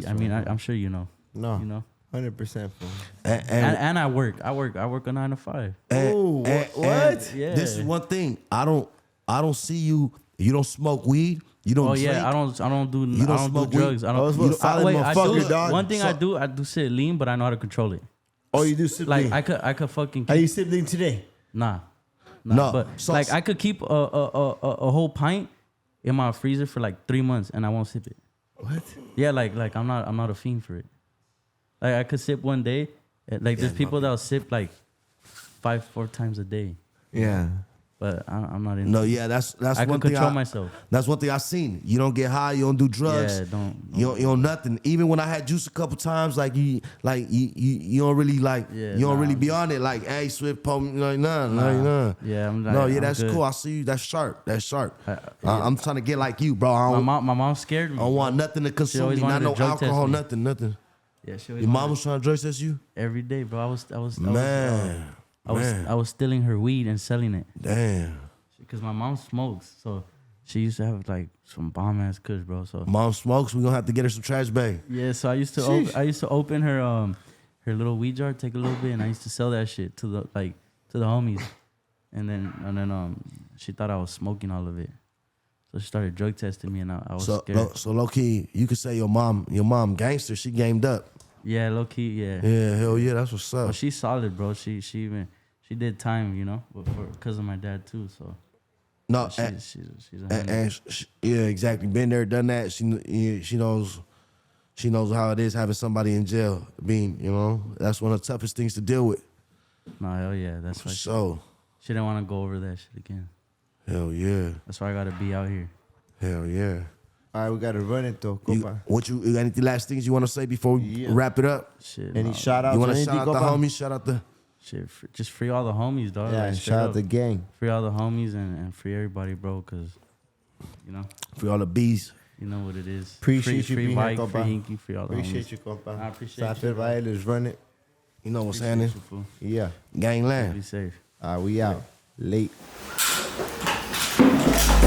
I mean, I'm sure you know. No. You know. 100%, fool. And I work a 9 to 5. Oh, what? Yeah. This is one thing. I don't see you. You don't smoke weed. You don't Oh drink. yeah, I don't do smoke weed? drugs. I Oh, don't. it's a solid I motherfucker, do, dog. one thing So- I do sit lean, but I know how to control it. Oh, you do sibling. Like I could fucking Are keep, you sibling today? nah, No, But so- like I could keep a whole pint in my freezer for like 3 months and I won't sip it. What? Yeah, like I'm not a fiend for it. Like I could sip one day. Like there's people that'll sip like 4 times a day. Yeah. but I'm not into No, yeah, that's I one can thing. control myself. That's one thing I seen. You don't get high. You don't do drugs. Yeah, don't. You don't nothing. Even when I had juice a couple times, like you don't really like. Yeah, you don't nah, really I'm be on it. Like, hey, Swift, like nah. Yeah, I'm like, No, yeah, I'm that's good. cool. I see you. That's sharp. That's sharp. Yeah. I'm trying to get like you, bro. I My don't, mom scared me. I don't want nothing to consume always me. Not wanted no to drug test alcohol. me. Nothing. Yeah, she always Your mom wanted- was trying to drug test you. every day, bro. I was stealing her weed and selling it Damn. because my mom smokes, so she used to have like some bomb ass kush, bro. So Mom smokes. We gonna have to get her some trash bag. yeah, so I used to open her her little weed jar, take a little bit, and I used to sell that shit to the homies, and then she thought I was smoking all of it, so she started drug testing me, and I was scared. So low key, you could say your mom gangster. She gamed up. Yeah, low key, yeah. Yeah, hell yeah, that's what's up. But she's solid, bro. She did time, you know, because of my dad too. So No, she's a homie. yeah, exactly. Been there, done that. She knows how it is having somebody in jail. Being, you know, that's one of the toughest things to deal with. No, hell yeah, that's why So, she didn't want to go over that shit again. hell yeah, That's why I gotta be out here. hell yeah. All right, we gotta run it though, compa. You got any last things you want to say before we wrap it up? Shit. Any no, shout outs? You want or to anything, shout out the compa? homies? Shout out the. shit. Just free all the homies, dog. Yeah, like, and straight shout out up. the gang. Free all the homies and free everybody, bro. Cause you know For all the bees. you know what it is. Appreciate free, you being Mike, here, free compa. Inky, free all the Appreciate homies. you, compa. I appreciate Stop you, it, right? Let's run it. You know what's Appreciate happening? you, fool. Yeah. Gangland. Be safe. All right, we out. Late.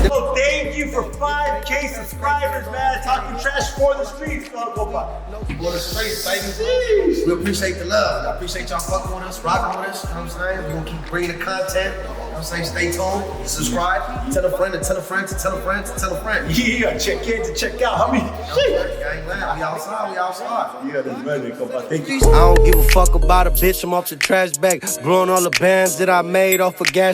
So thank you for 5K subscribers, man. Talking trash for the streets. Go by. For the streets, baby. We appreciate the love. I appreciate y'all fucking with us, rocking with us. You know what I'm saying? We're gonna keep bringing the content. You know what I'm saying? Stay tuned, subscribe, tell a friend to tell a friend to tell a friend to tell a friend. Yeah, check in to check out. How many? Gangland, we outside. Yeah, that's ready. Go by. Thank you. I don't give a fuck about a bitch, I'm off the trash bag. Blowing all the bands that I made off of gas.